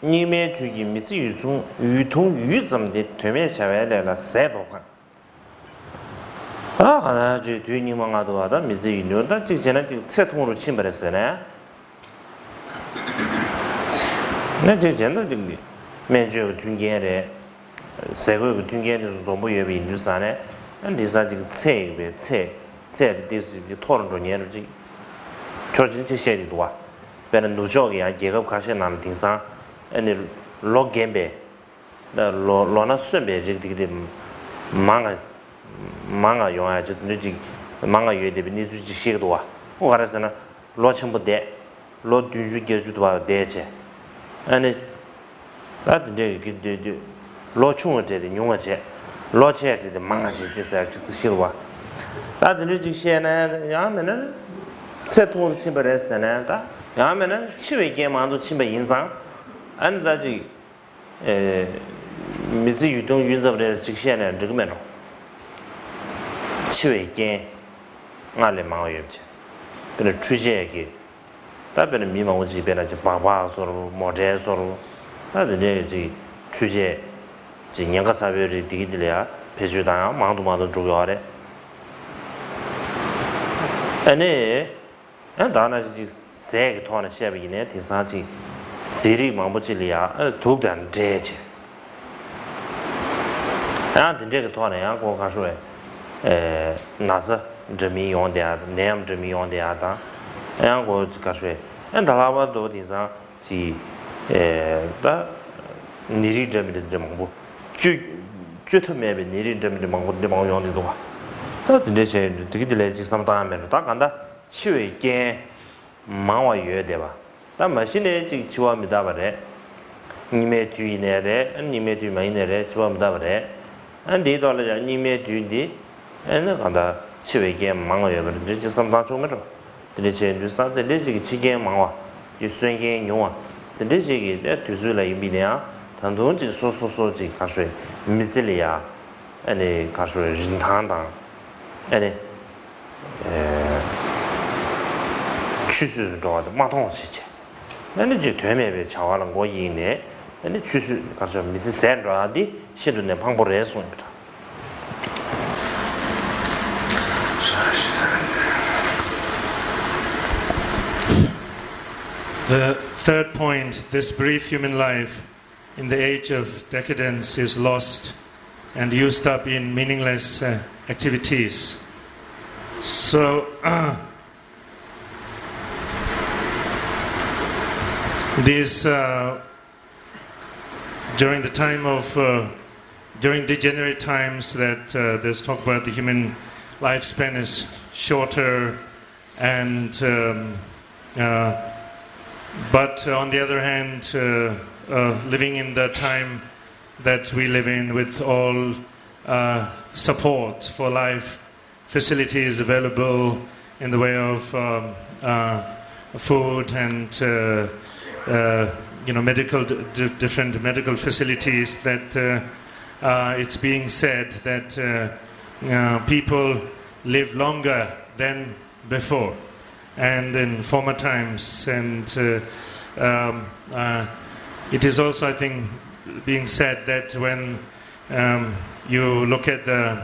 니메 주기 미지 유중 유통 유점데 되면 샤외래라 세도가 아 하나 주 뒤니망아도 하다 미지 유노다 직전에 세통으로 침발했어네 내 직전에 저기 매주 둔게래 세고 둔게는 정보 예비 뉴스안에 안디사 지금 체 디스 토론 중에는 지 조진지 셰디도 와 배는 노조기야 계급 가셔 남 등상 아니 로겜베 로나 스베 지기디 망아 용아 저 누지 망아 예데비 니주지 시도 와 오가라서는 로침부대 로 뒤주 계주도 와 대체 아니 나도 이제 그 로충어제데 용어제 로체데 망아지 됐어요 시도 와 나도 누지 시에는 야면은 세통으로 침발했으나 다 야면은 치외계만도 침발 인상 안다지 미지 유동 윤접의 직시에는 저거면로 치외계 알레 망어였지 근데 주제기 답변은 미망오지 변하지 바바서로 모델서로 나도 이제 주제 진행가 사별이 되기들이야 배주다 망도마도 중요하래 아니 나나지 세 토나 셰비네 대사지 시리 망보질이야 독단 제제 아 된제가 토나야 고 가서 나서 점이 용대야 내암 점이 용대야다 고 가서 달라바도 대사 지다 니리 점이 좀 망보 쭈트메베 니리 점이 망보 용대도 와 다 된제 되기들이 삼다하면 다 간다 치외계 망와 유에대봐 다 마신에 지와입니다 바래 님의 뒤내래 님의 뒤 마이내래 지와입니다 바래 안디도를 님의 뒤디 에는 간다 치외계 망와 유에버 이제 삼다 좀으로 되게 뉴스한테 되게 지게 망와 유순계 용아 되게 뒤줄에 이미냐 단도지 소소소지 가서 미실이야 아니 가서 진탕당 아니 취수 좋아도 마통 시체 아니 저 되면에 차와는 거 이네 아니 취수 가서 미스 샌드라디 시도네 방법을 했습니다 The third point, this brief human life in the age of decadence is lost and used up in meaningless activities. So, this during the time of during degenerate times that there's talk about the human lifespan is shorter and but on the other hand living in the time that we live in with all support for life facilities available in the way of food and medical different medical facilities that it's being said that people live longer than before and in former times and it is also I think being said that when you look at the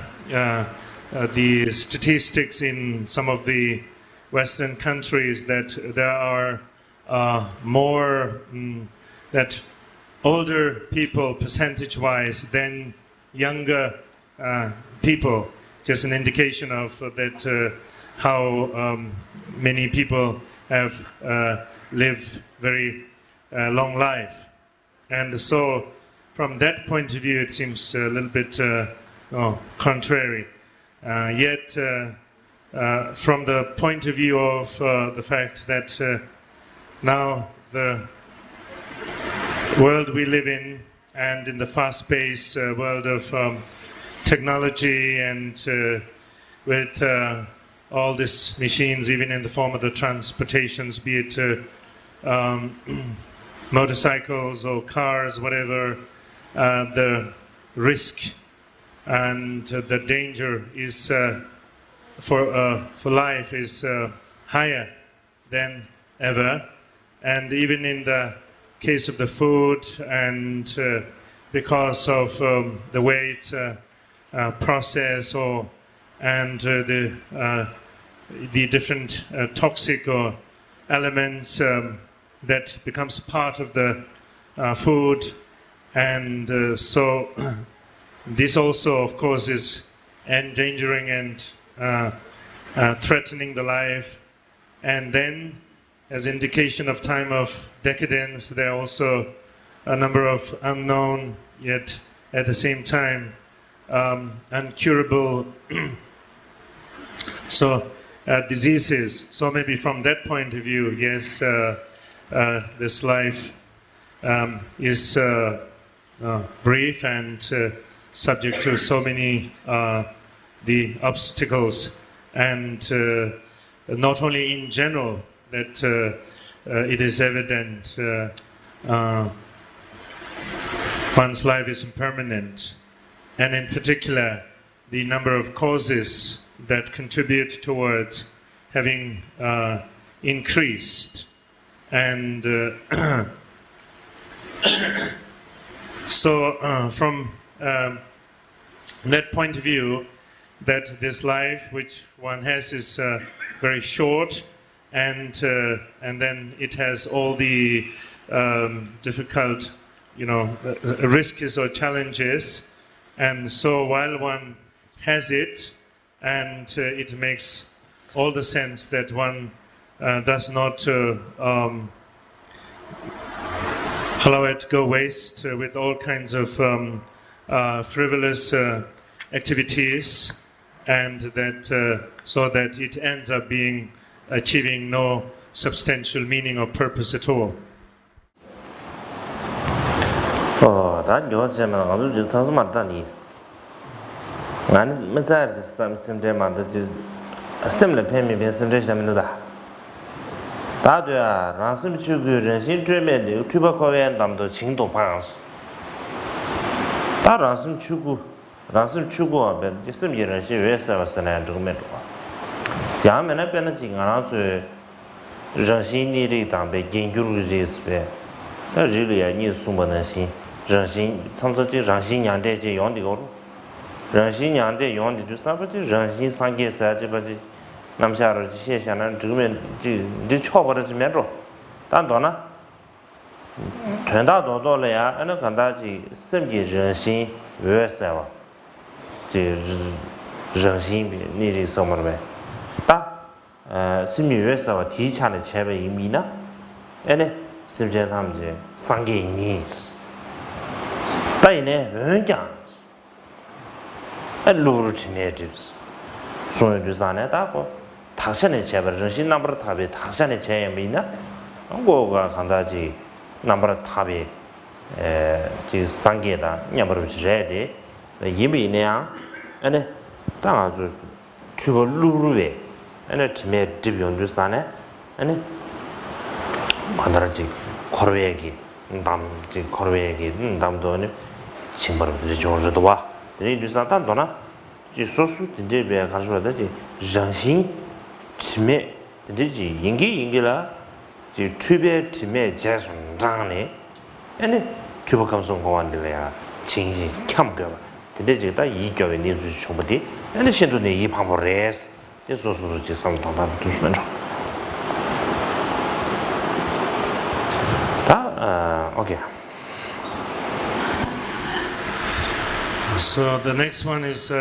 statistics in some of the Western countries that there are more that older people percentage-wise than younger people, just an indication of that how many people have lived very long life. And so from that point of view it seems a little bit contrary. Yet from the point of view of the fact that now the world we live in and in the fast-paced world of technology and with all these machines, even in the form of the transportations, be it motorcycles or cars, whatever, the risk and the danger is for life is higher than ever, and even in the case of the food, and because of the way it's processed, and the different toxic or elements that becomes part of the food, and so this also, of course, is endangering and threatening the life. And then, as indication of time of decadence, there are also a number of unknown, yet at the same time uncurable diseases. So maybe from that point of view, yes, this life is brief and subject to so many the obstacles, and not only in general that it is evident one's life is impermanent, and in particular the number of causes that contribute towards having increased, and so from that point of view, that this life which one has is very short, and then it has all the difficult, risks or challenges, and so while one has it, and it makes all the sense that one does not allow it to go waste with all kinds of frivolous activities, and that so that it ends up achieving no substantial meaning or purpose at all. 다 좋으면 아주 자주 맞다니. 난 mesela 심심데만 저 심le 뱀이 심심데 심는다. 다도야 랑심 추구人心 追매的 투바코엔 담도 징도 방스. 다 랑심 추구 아베 지심人心 왜서서는 저거면 야면에 변은 지가나 저人心 里담배研究的是那日里你苏不能心人心从这人心养的这用的个人心养的用的就啥不就人心上界噻这不就那么下来这些下来这边这超不了这面着但多呢全大多了呀那看到这什么人心越噻吧这人心比你的什么了呗大什么越噻吧提前的前边一米呢哎呢是不是他们这上界你但是呢很讲路入去面就是所以就啥呢大伙他现在前边人心那不是特别他现在前也没呢我看到这那不是特别这上界的也不是热的因为那样呢当然就去个路入呗那前面这边就啥呢呢看到这코르웨기 담지 코르웨기 담도네 침버르도 조르도 와 이리서 단도나 지 소수 진제베 가서다 지 정신 치매 진지 인기라 지 추베 치매 재순장네 아니 추버 감성 공안들이야 진시 캬ම්겨 근데 지다 이 교회 니수 총부디 아니 신도네 이 방법레스 지 소수 지 상담다 두스면 줘 okay. So the next one is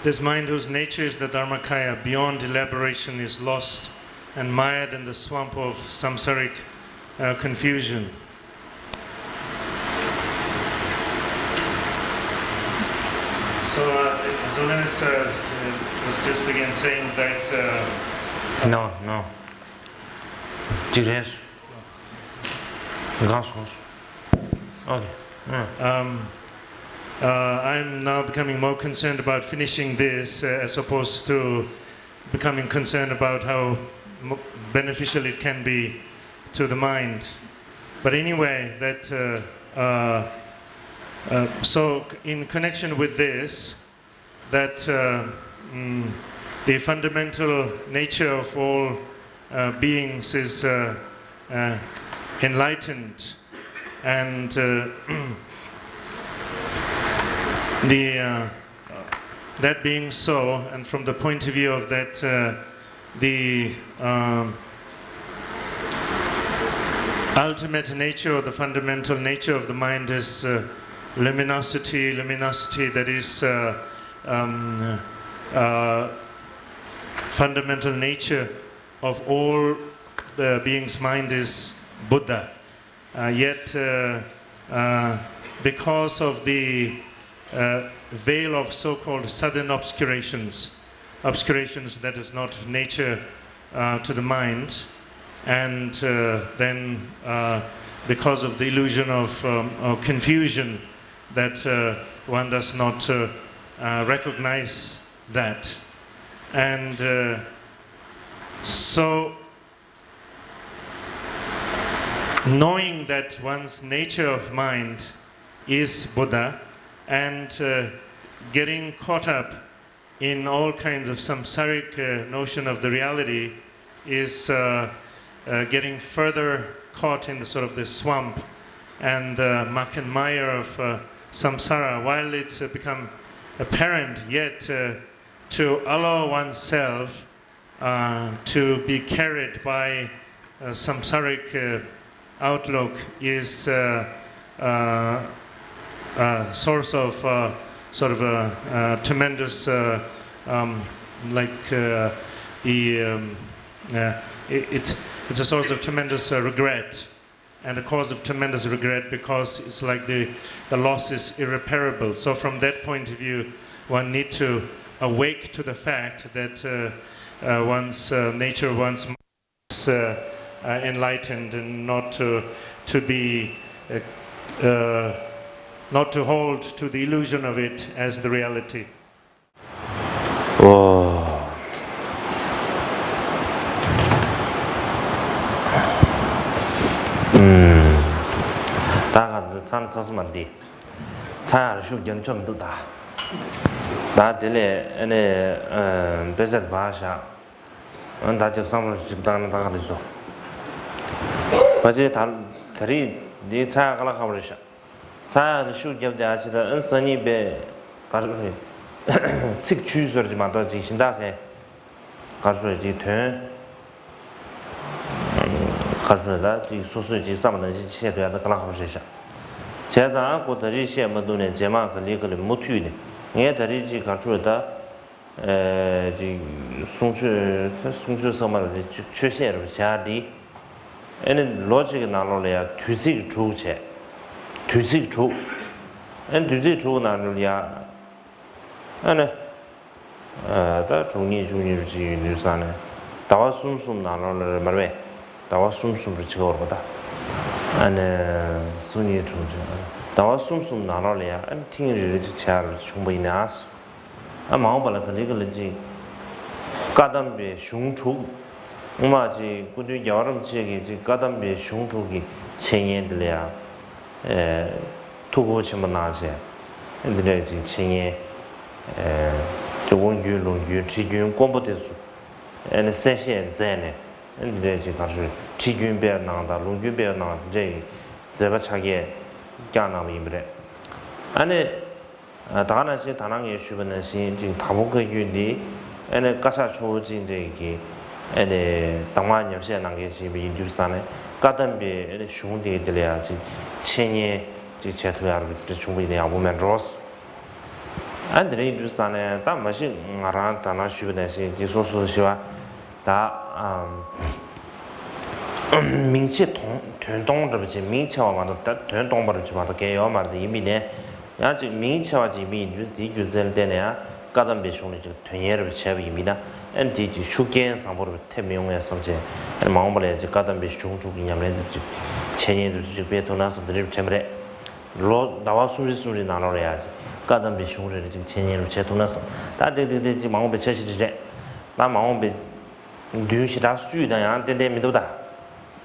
this mind whose nature is the Dharmakaya, beyond elaboration, is lost and mired in the swamp of samsaric confusion. So Zolenis was just again saying that... No. Direto. Okay. I'm now becoming more concerned about finishing this as opposed to becoming concerned about how beneficial it can be to the mind. But anyway, so in connection with this, that the fundamental nature of all beings is enlightened, and that being so, and from the point of view of that, the ultimate nature or the fundamental nature of the mind is luminosity that is fundamental nature of all the being's mind is Buddha. Yet because of the veil of so-called sudden obscurations that is not nature to the mind, and then because of the illusion of confusion that one does not recognize that. And so knowing that one's nature of mind is Buddha, and getting caught up in all kinds of samsaric notion of the reality is getting further caught in the sort of the swamp and muck and mire of samsara. While it's become apparent, yet to allow oneself to be carried by samsaric outlook is a source of sort of a tremendous it's a source of tremendous regret, and a cause of tremendous regret, because it's like the loss is irreparable. So from that point of view, one need to awake to the fact that one's nature, one's mind is enlightened, and not to be not to hold to the illusion of it as the reality. Oh. 다가 참 사스만디 차를 쇼견 좀 두다 다들에 에네 베젯 바샤 다저 상을 식당은 다 가르쳐 맞지 다리 네 차가라 가버리셔 차를 쇼견데 아치다 은선이 베 가르쳐 책 주서지만 더 지신다게 가르쳐지 된 가르쳐다 지 소소지 상만은 시체도야 다 가르쳐셔 제가 고들이 시험도네 제마 그리고를 못 튀네 예 다리지 가르쳐다 지 송주 서마를 최세를 자디 에는 로직이 나로래야 뒤식 조체 뒤식 조 뒤식 조 나로래야 아네 다 중니를 지유산에 다와 숨숨 나로를 말해 다와 숨숨을 지거거다 아네 순이 조제 다와 숨숨 나로래야 안 팅을 지차를 충분히 나스 아 마음발라 그리고지 가담비 슝초 엄마지 꾸주 여름 지역에 지 가담비 슝초기 천년들이야 투고 좀 나지 근데 천년 조금 유로 지금 공부돼서 에 세션 전에 근데 가서 지금 배나다 롱규 배나 제 제가 차게 잖아미bre 안에 다나시 다낭에 주변에 지금 다목의 윤리 에네 가사 초진데기 에네 당만 역시 나게 지금 인두산에 가담비 에네 슝데들이야 지 천년 지 제토야로 충분히 야보면 로스 안드레 인두산에 다 마시 나랑 다나 주변에 지 소소시와 다 민치 통동들지 민치와 만다 통동벌을 좀 하다 개요 말도 이미네 야지 민치와 지미 디규zel 되네야 가던 비숑이 저 되녀를 제비입니다 엔디지 슈겐 상보를 태명의 성제 마음벌에 지 가던 비숑 주기냐면 천년도 지 베토나서 드립 제물에 로 나와 숨이 나눠야지 가던 비숑을 지 천년을 제토나서 다데데지 마음배 제시지제 나 마음배 뉴시라 수유다야 데데미도다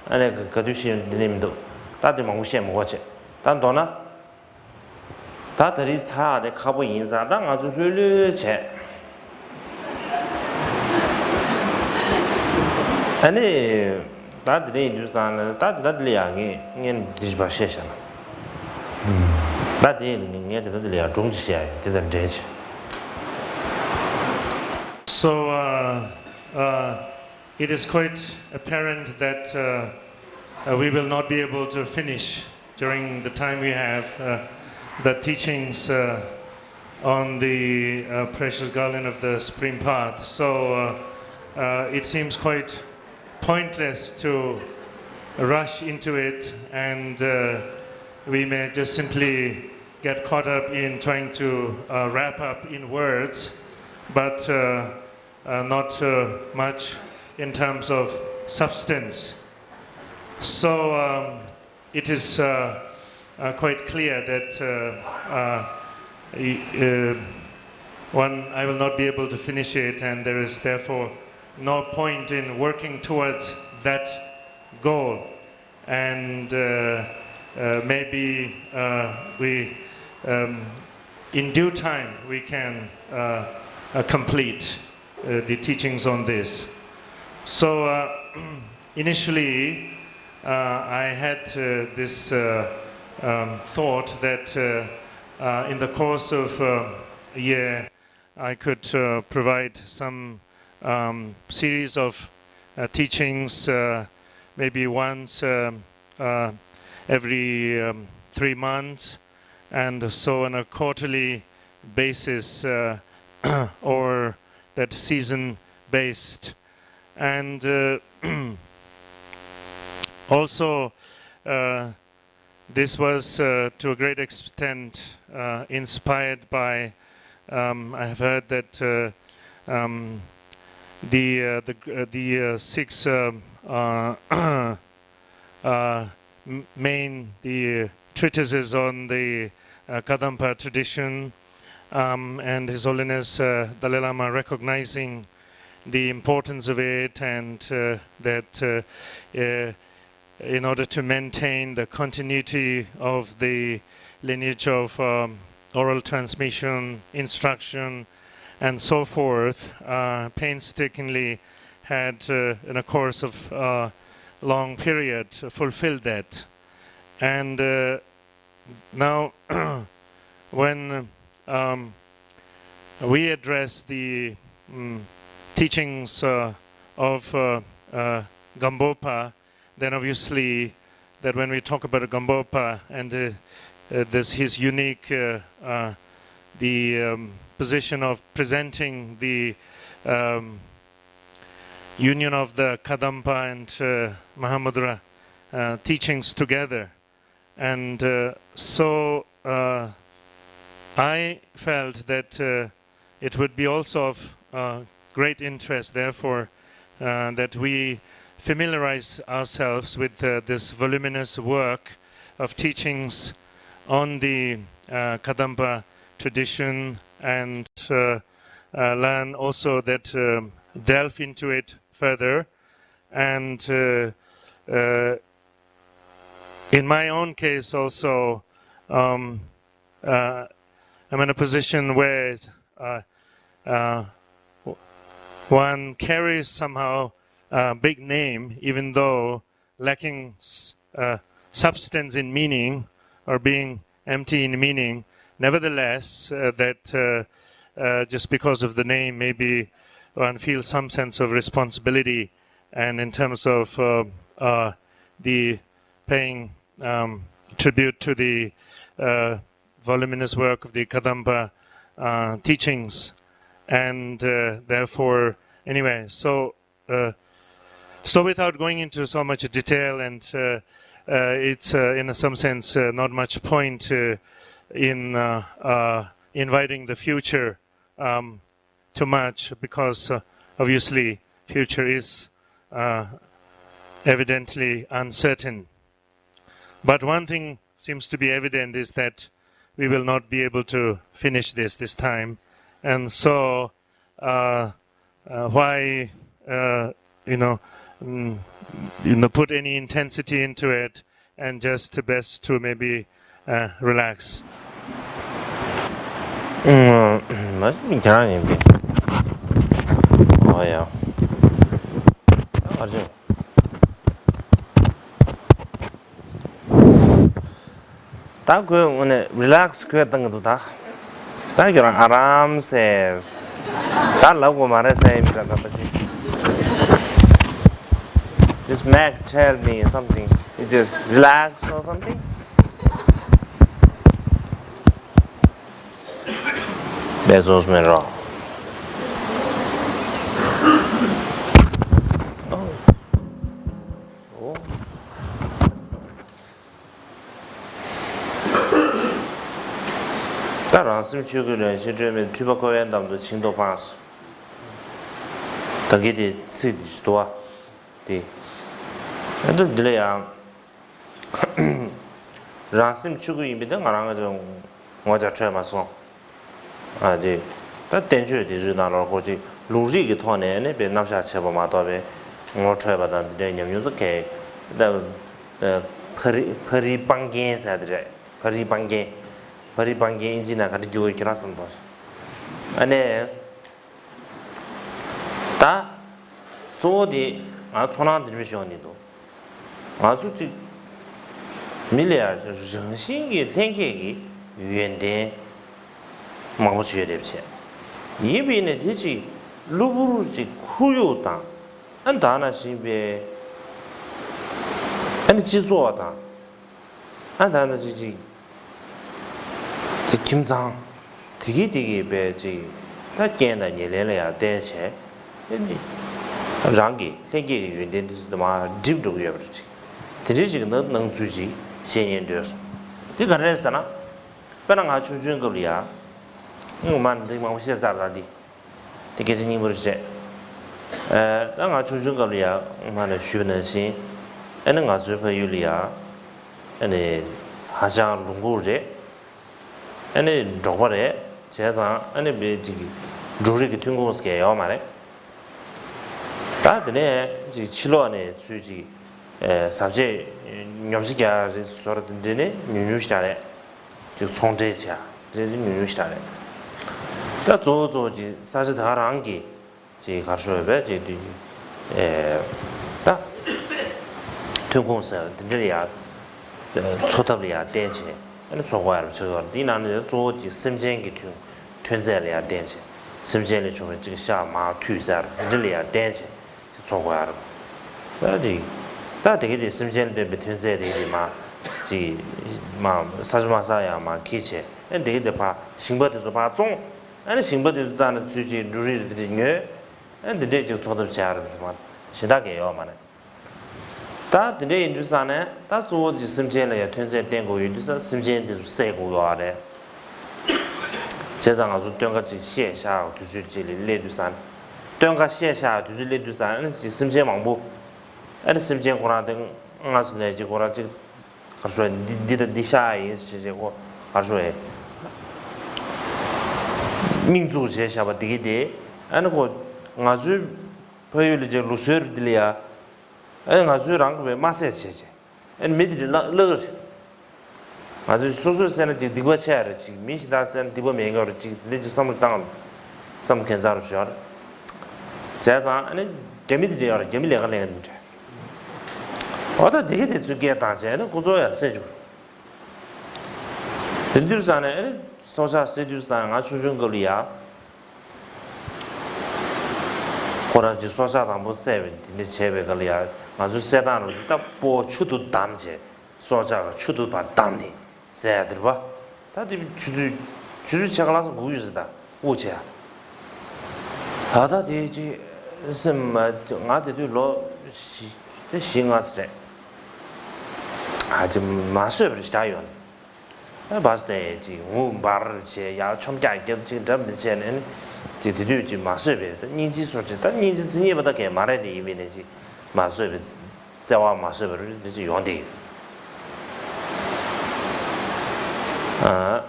아니 그 거두시 데데미도 다들 마음시 먹었지 단 도나 다들이 차에 가보 인자당 아주 훌륭해 아니 다들이 뉴스는 다들이 아니 년 디바셰잖아. 다들이 다들이 중지시야. 되는 되지. So it is quite apparent that we will not be able to finish during the time we have the teachings on the precious garland of the Supreme Path. So it seems quite pointless to rush into it, and we may just simply get caught up in trying to wrap up in words, but not much in terms of substance. So it is quite clear that I will not be able to finish it, and there is therefore no point in working towards that goal. And maybe we, in due time, we can complete the teachings on this. So initially, I had this thought that in the course of a year, I could provide some series of teachings, maybe once every 3 months, and so on a quarterly basis, or that season-based. And also, this was to a great extent inspired by, I have heard that the 6 main treatises on the Kadampa tradition, and His Holiness Dalai Lama recognizing the importance of it, and that in order to maintain the continuity of the lineage of oral transmission, instruction, and so forth, painstakingly had, in a course of long period, fulfilled that. And now, when we address the teachings of Gambopa, then obviously that when we talk about Gambopa and this his unique the position of presenting the union of the Kadampa and Mahamudra teachings together, and so I felt that it would be also of great interest, therefore, that we familiarize ourselves with this voluminous work of teachings on the Kadampa tradition, and learn also that delve into it further. And in my own case also, I'm in a position where one carries somehow a big name, even though lacking substance in meaning, or being empty in meaning. Nevertheless, that just because of the name, maybe one feels some sense of responsibility, and in terms of the paying tribute to the voluminous work of the Kadampa teachings, and therefore, anyway, so without going into so much detail, and it's in some sense not much point in inviting the future too much, because obviously future is evidently uncertain. But one thing seems to be evident is that we will not be able to finish this time, and so why put any intensity into it, and just best to maybe relax. 말씀이 잘하네. 뭐야? Arjun. ता कोई उन्हें relax कोई तंग तो था ता क्यों आराम से ता लोगों मारे से मिला था बच्चे this Mac tell me something you just relax or something Bezos में रहो当然是去个人是这边去把高原当的青岛巴士，他给的吃的是多，对，那都这样，让是去个因为等俺那个我家车嘛送，啊这，但电车的是那老过去路这个趟呢，那边那下车吧嘛到边，我车吧当这人有的开，那퍼리 빵게 사드래, 퍼리 빵게 인지나 가지 교육 기라선다. 아니 다 조디 아 손안 들으시오니도 아주지 밀리아 정신이 생계기 유연된 마음을 됩체 이비네 되지 루부루지 쿠요다 안다나 신베 아니 지소하다 안다나 지지 김장 되게 배지 다 깨나 예래야 대체 랑기 생기 유연된도 마 딥도 여버지 되지 너 주지 신연되어서 네가 그랬잖아 빼랑 아주 준 거리야 이거만 내가 뭐 시작하라디 되게 진이 모르지 땅 아주 준 거리야 만에 쉬는 신 애는 아주 배율이야 아니 하장 롱고제 아니 저번에 제가 아니 베지 조리기 튕고스게 요 말에 다드네 지 7월 안에 수지 sabje nyamsiga soradindene nyunyushare 즉 송제자 그래서 nyunyushare 다 조조지 사실 다랑기 지 가셔বে 지 다 통공사 dinriya 초답리야 denche 아니 소화를 저거 디나는 조지 심쟁기 튼제리야 denche 심쟁이 좀 지금 샤마 투사 dinriya denche 소화를 그래지 다 되게 심쟁이 튼제리 마 사주마사야 마 기체 근데 봐 신버도 봐종 아니 신버도 자는 주지 루리들이 녀 근데 저 소도 자르 뭐 시다게요 만에 다 근데 인도산에 다 조지 심쟁이 튼제 된거 인도산 심쟁이 세고요래 제장 아주 땡같이 시에샤 두줄지리 레두산 땡가 시에샤 두줄 레두산 심쟁이 망부 아니 심쟁이 고라등 아스네 지 고라지 가서 디디 디샤이 시제고 가서 민족 제샤바 디게 아니 고 아주 보여를 제 루서들이야 아니 아주랑 그 마세 제제 아니 미디를 러거 아주 소소세는 지 디고 차야지 지 미시다선 디고 맹거를 지 리지 섬을 땅 섬 괜찮을 줄 제가 아니 재미들이야 재미래가 내는데 어다 되게 되게 다제는 고조야 세주 된들산에 소사 세주산 아주 좋은 거리야 고라지 소사다 못 세빈 네 제베 거리야 아주 세단으로 딱보 추도 담제 소자가 추도 바 담니 세들 봐 다들 주주 제가라서 구유스다 오제야 하다 되지 스마 나한테도 로시 대신하스래 아주 마셔버리 스타일이네. 봤을 때 지금 바르체 야 총자 지금 담는 지들이 마셔버리. 니지 소지다 니지 진이보다 게 말해 돼 이면이지 마셔버리. 자와 마셔버리 이제 용대. 아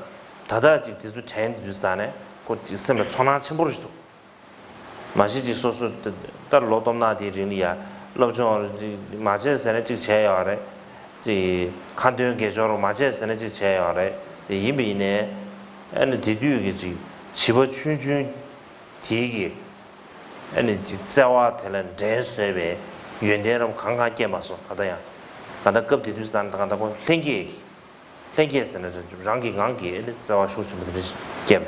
다다 지도 차인 주산에 곧 있으면 천안 침부르지도. 마시지 소소 딸 로dom나디 링이야. 로정 마제선에 지 제야래. 지 칸드용 계조로 마제선에 지 제야래. 이미네 아니 디두기지 집어 춘춘 디기 아니 지 자와 되는 대세베 윤대로 강하게 마서 하다야 가다 급디도 산다 간다 고 생기에서는 좀 랑기 강기 자와 소수들이 개발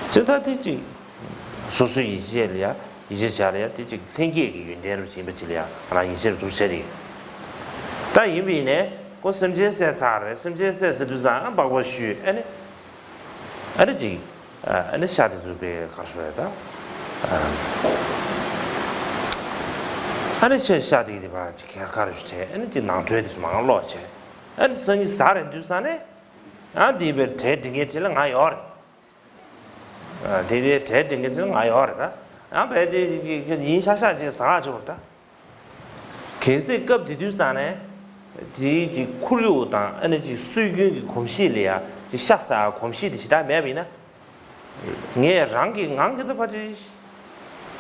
저다 되지 소수 이제야 이제 잘해야 되지 생기에 윤대로 지버지야 하나 이제로 두세리 다 이미네 고 심제세 잘해 심제세도 산 바고 쉬 아니 아니지 아니 샤도 배 가셔야다 아니 샤디디 봐 지켜 가르치체 아니 지 나트에서 망 로체 아니 선이 사는 두산에 아디베 대딩에 찔랑 아요 아 대대 대딩에 찔랑 아요다 아 배디 인샤샤지 사가지고다 계속 급 디두산에 지 쿨류다 에너지 수익이 공시리야 지 샤사 공시디 시다 매비나 네 랑기 랑기도 바지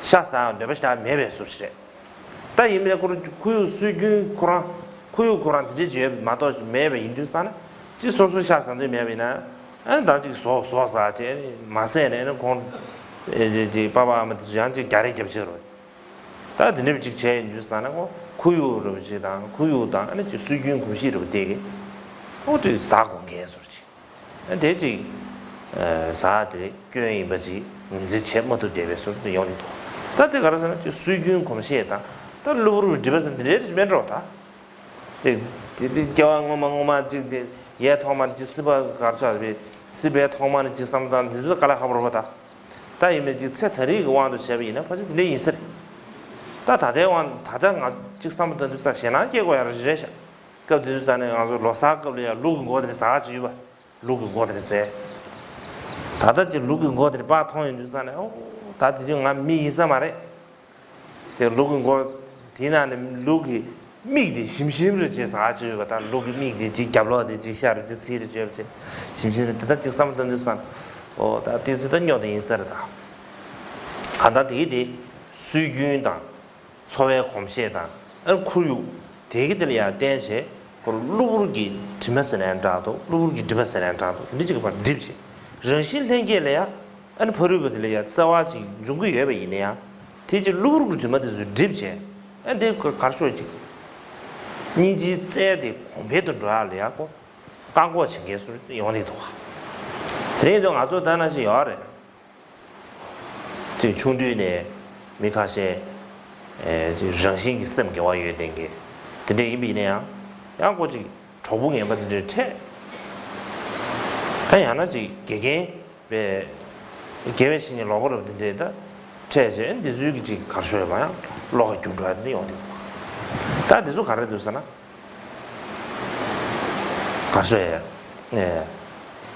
샤사 네버시다 매베 수시래 다 이메 kuyu sugu kuran kuyu kuran dije mato mebe hindustan ji sosu shasan de mebe na an da ji so sa je masene ne kon ji baba ma ji han ji gare ge bjero da de ne ji che hindustan ko kuyu ro ji da kuyu da an ji sugu ku shi ro de ge o ji sa gong ge so ji an de ji sa de gyo yin ba ji ji che mo de be so de yong de da de ga ra ji sugu ku shi da 또 루루 집에서 드레스 맨로다 제 겨왕고망고마 지데 예 토만 지스바 가르쳐비 스베 토만 지삼단 지도 깔아 가버버다 다 이메지 세터리 원도 셔비나 벌써 내 인스 다 다대원 다당 지삼단 지사 세나 계고야 지레샤 그들산에 아주 로사급이야 루그 고들 사지바 루그 고들세 다다지 루그 고들 바 통인 지산에 다들 안 미이사 말에 제 루그 고 디나는 루기 미디 심심을 제사 아주 같다 루기 미디 지 잡로데 지 샤르 지 치르 제르제 심심을 다다 지 삼던 데산 다 디스던 요데 인사르다 간다 디디 수균당 초회 공시에다 얼쿠유 되게들이야 대세 그 루르기 디메스난다도 루르기 디메스난다도 니지가 봐 딥시 정신 생겨래야 안 버르거들이야 자와지 중국 예배 이네야 디지 루르기 디메스 딥시 근데 그 가르쳐지 니지 째데 공배도 줘야래고 강고 칭게수 용리도 와 그래도 아주 단하시 여래 저 중도에 미카세 저 정신이 쌤게 와야 된게 근데 이미네야 양고지 조봉에 받는 체 아니 하나지 개개 왜 개회신이 로고를 된데다 체제 근데 주기지 가르쳐 봐야 로가 중도해야 되니 어디 다 대소 가르쳐 줬잖아 가르쳐야 네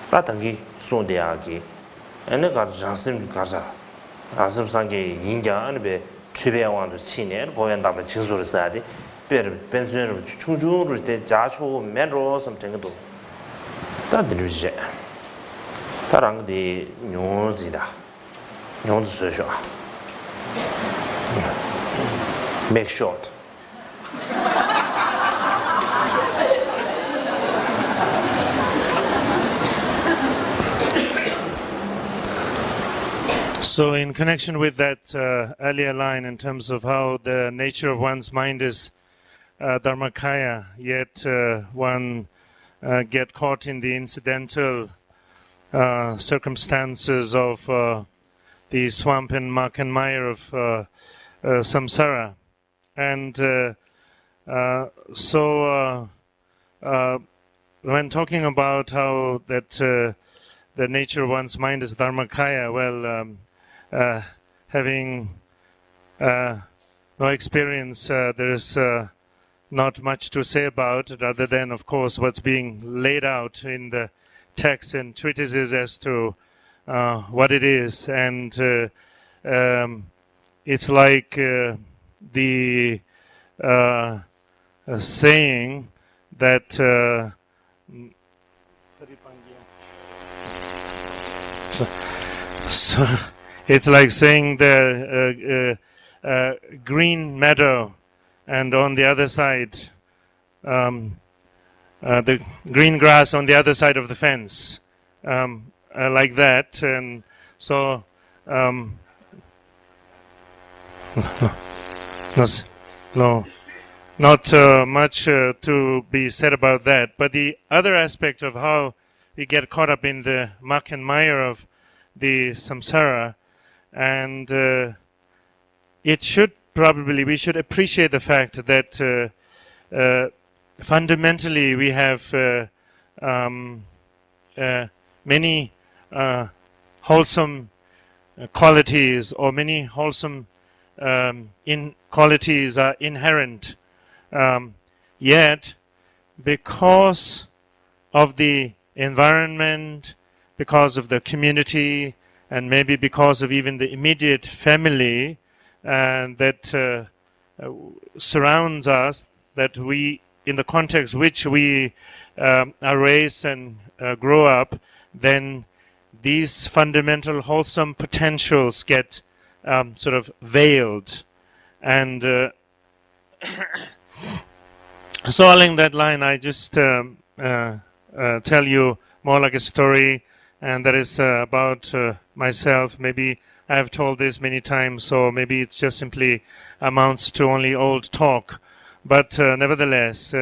나당기 손대야기 애네 가르쳐심 가르쳐 아슴상게 인자 안에 최배왕도 치네 고연담을 진소를 써야 돼 벤슨으로 충중으로 때 자초 맨로 섬정도 다 들으시제 다른 게 뇽지다 뇽지 소쇼 make short So in connection with that earlier line in terms of how the nature of one's mind is dharmakaya, yet one get caught in the incidental circumstances of the swamp and muck and mire of samsara. And so when talking about how that the nature of one's mind is dharmakaya, well, having no experience, there's not much to say about it other than, of course, what's being laid out in the texts and treatises as to what it is. And it's like the saying that so it's like saying the green meadow, and on the other side, the green grass on the other side of the fence, like that. And so, No, not much to be said about that. But the other aspect of how we get caught up in the muck and mire of the samsara, and it should probably, we should appreciate the fact that fundamentally we have many wholesome qualities, or many wholesome qualities are inherent. Yet, because of the environment, because of the community, and maybe because of even the immediate family that surrounds us, that we, in the context which we are raised and grow up, then these fundamental wholesome potentials get sort of veiled. And so along that line, I just tell you more like a story, and that is about myself. Maybe I have told this many times, so maybe it just simply amounts to only old talk. But nevertheless,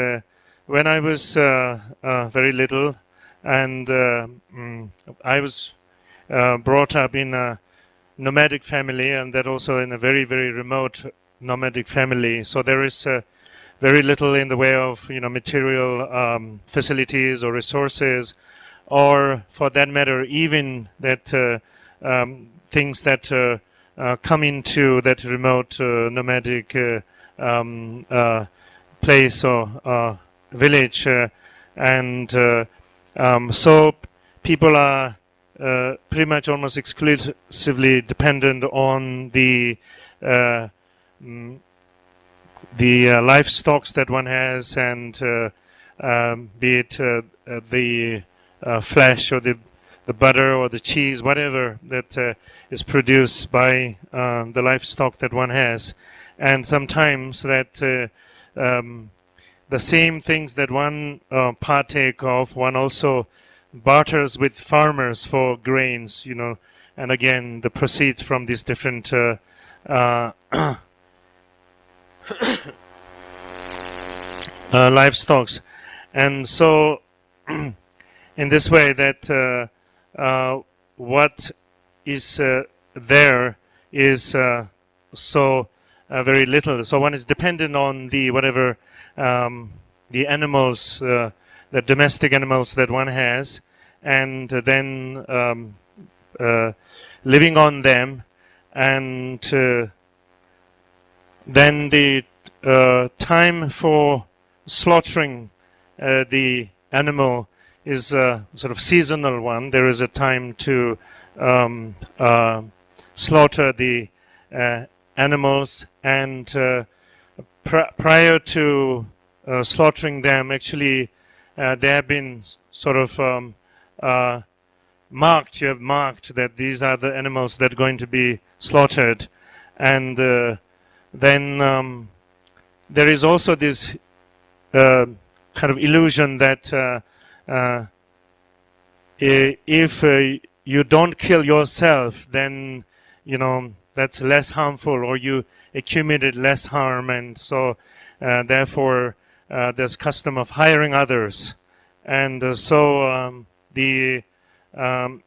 when I was very little, and I was brought up in a nomadic family, and that also in a very, very remote nomadic family. So there is very little in the way of material facilities or resources, or for that matter, even that things that come into that remote nomadic place or village, and so people are pretty much almost exclusively dependent on the livestock that one has, and be it the flesh or the butter or the cheese, whatever that is produced by the livestock that one has. And sometimes that the same things that one partake of, one also barters with farmers for grains, and again the proceeds from these different livestocks. And so in this way, that what is there is so very little. So one is dependent on the whatever the animals, the domestic animals that one has, and then living on them, and then the time for slaughtering the animal is a sort of seasonal one. There is a time to slaughter the animals, and prior to slaughtering them, actually they have been sort of marked. You have marked that these are the animals that are going to be slaughtered, and then there is also this kind of illusion that if you don't kill yourself, then that's less harmful, or you accumulate less harm, and so therefore there's custom of hiring others, and so the at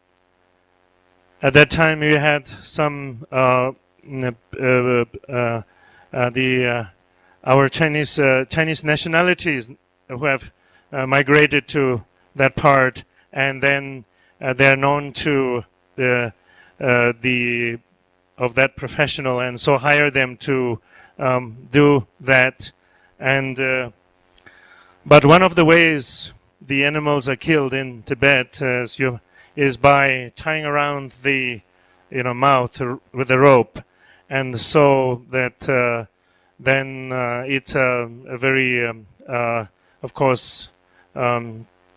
that time we had some our Chinese nationalities who have migrated to that part, and then they are known to the of that professional, and so hire them to do that. And but one of the ways the animals are killed in Tibet is by tying around the mouth with a rope, and so that then it's a very of course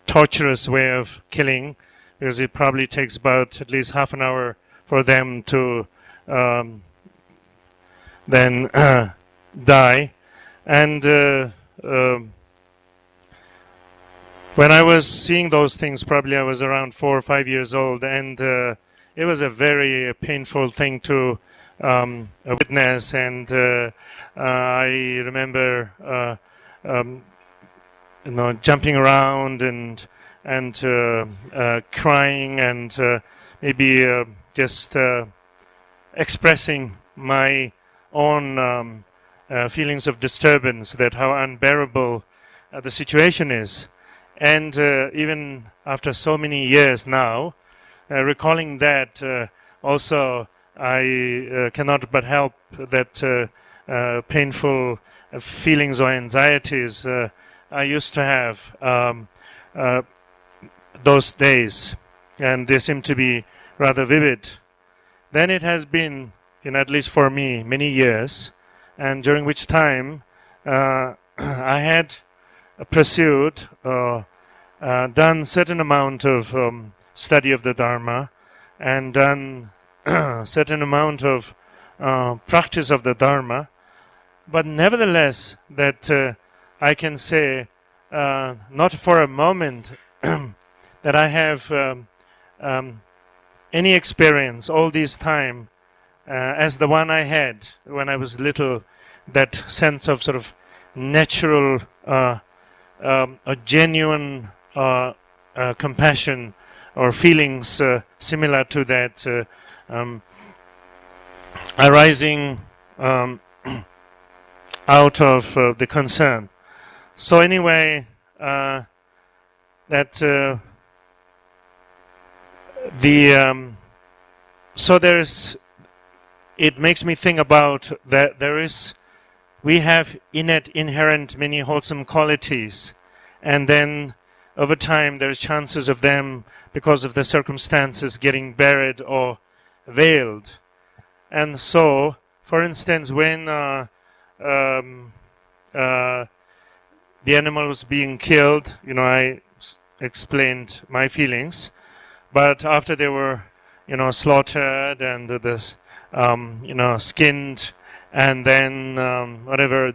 torturous way of killing, because it probably takes about at least half an hour for them to then die. And when I was seeing those things, probably I was around 4 or 5 years old, and it was a very painful thing to a witness, and I remember jumping around and crying and maybe just expressing my own feelings of disturbance, that how unbearable the situation is. And even after so many years now, recalling that, also I cannot but help that painful feelings or anxieties I used to have those days, and they seem to be rather vivid. Then it has been, at least for me, many years, and during which time I had pursued, done certain amount of study of the Dharma, and done certain amount of practice of the Dharma, but nevertheless that I can say not for a moment that I have any experience all this time as the one I had when I was little, that sense of sort of natural, a genuine compassion or feelings similar to that arising out of the concern. So anyway, that so there's, it makes me think about that we have inherent many wholesome qualities, and then over time there's chances of them, because of the circumstances, getting buried or veiled. And so, for instance, when the animal was being killed, I explained my feelings, but after they were, slaughtered and this, skinned, and then whatever,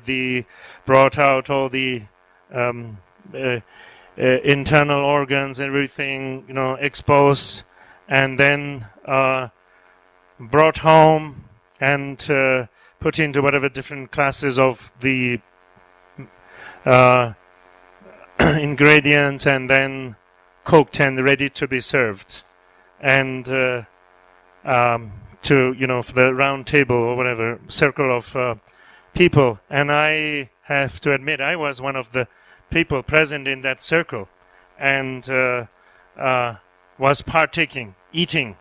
brought out all the internal organs and everything, exposed, and then brought home and put into whatever different classes of the ingredients, and then cooked and ready to be served, and to for the round table or whatever circle of people. And I have to admit, I was one of the people present in that circle, and was partaking, eating,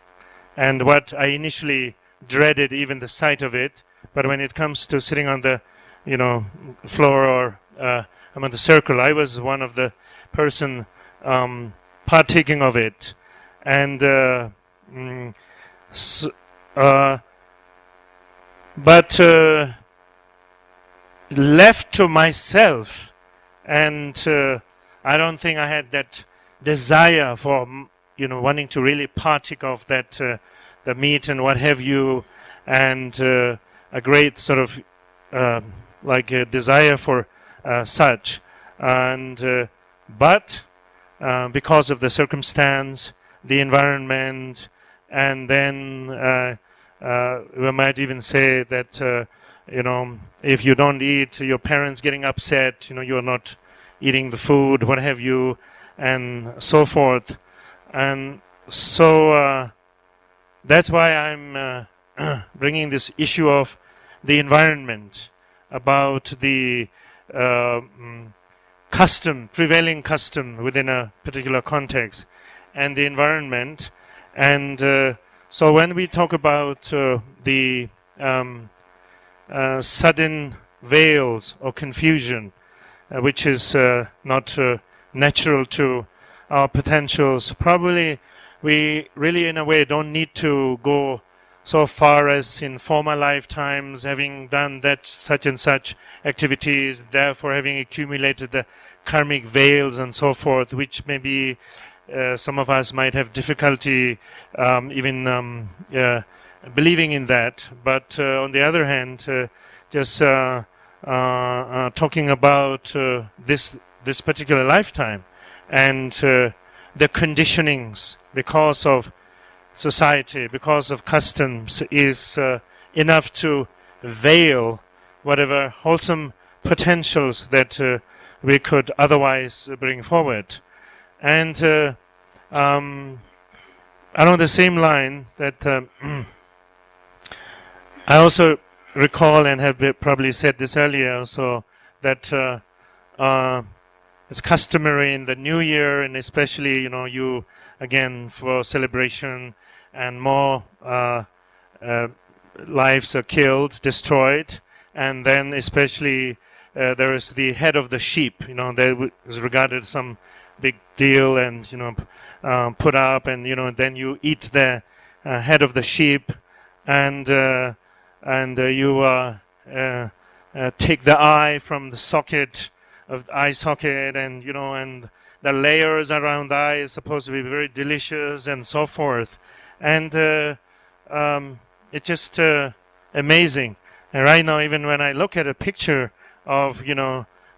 and what I initially dreaded, even the sight of it, but when it comes to sitting on the floor or among the circle, I was one of the person partaking of it, and but left to myself, and I don't think I had that desire for wanting to really partake of that the meat and what have you, and a great sort of like a desire for such, and but because of the circumstance, the environment, and then we might even say that if you don't eat, your parents getting upset, you're not eating the food, what have you, and so forth. And so that's why I'm bringing this issue of the environment, about the prevailing custom within a particular context, and the environment. And so when we talk about the sudden veils or confusion, which is not natural to our potentials, probably we really in a way don't need to go so far as in former lifetimes having done that such and such activities, therefore having accumulated the karmic veils and so forth, which maybe some of us might have difficulty even believing in that. But on the other hand, just talking about this particular lifetime and the conditionings because of society, because of customs, is enough to veil whatever wholesome potentials that we could otherwise bring forward. And along the same line that I also recall and have probably said this earlier also, that it's customary in the new year, and especially, you again for celebration, and more lives are killed, destroyed, and then especially there is the head of the sheep, that is regarded some big deal, and put up, and then you eat the head of the sheep, and you take the eye from the socket of the eye socket, and and the layers around the eye is supposed to be very delicious, and so forth, and it's just amazing. And right now, even when I look at a picture of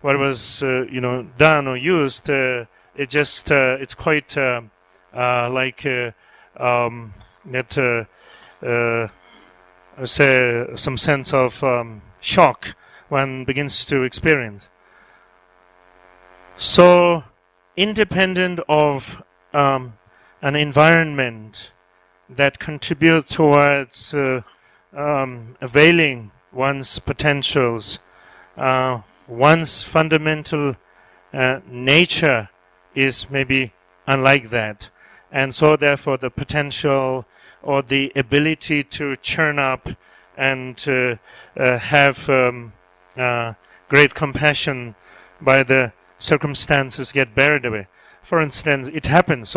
what was done or used, it just it's quite like that. Say some sense of shock one begins to experience. So, independent of an environment that contributes towards availing one's potentials, one's fundamental nature is maybe unlike that, and so therefore the potential or the ability to churn up and have great compassion by the circumstances get buried away. For instance, it happens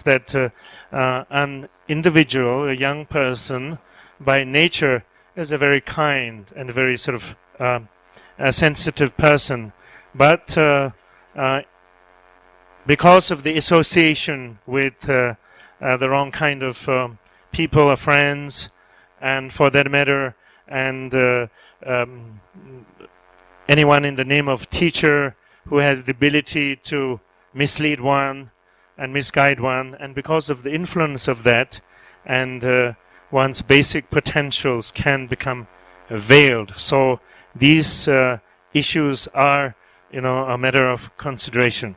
that an individual, a young person, by nature is a very kind and very sort of a sensitive person, but because of the association with the wrong kind of people or friends, and for that matter, and anyone in the name of teacher who has the ability to mislead one and misguide one, and because of the influence of that, and one's basic potentials can become veiled. So these issues are, a matter of consideration.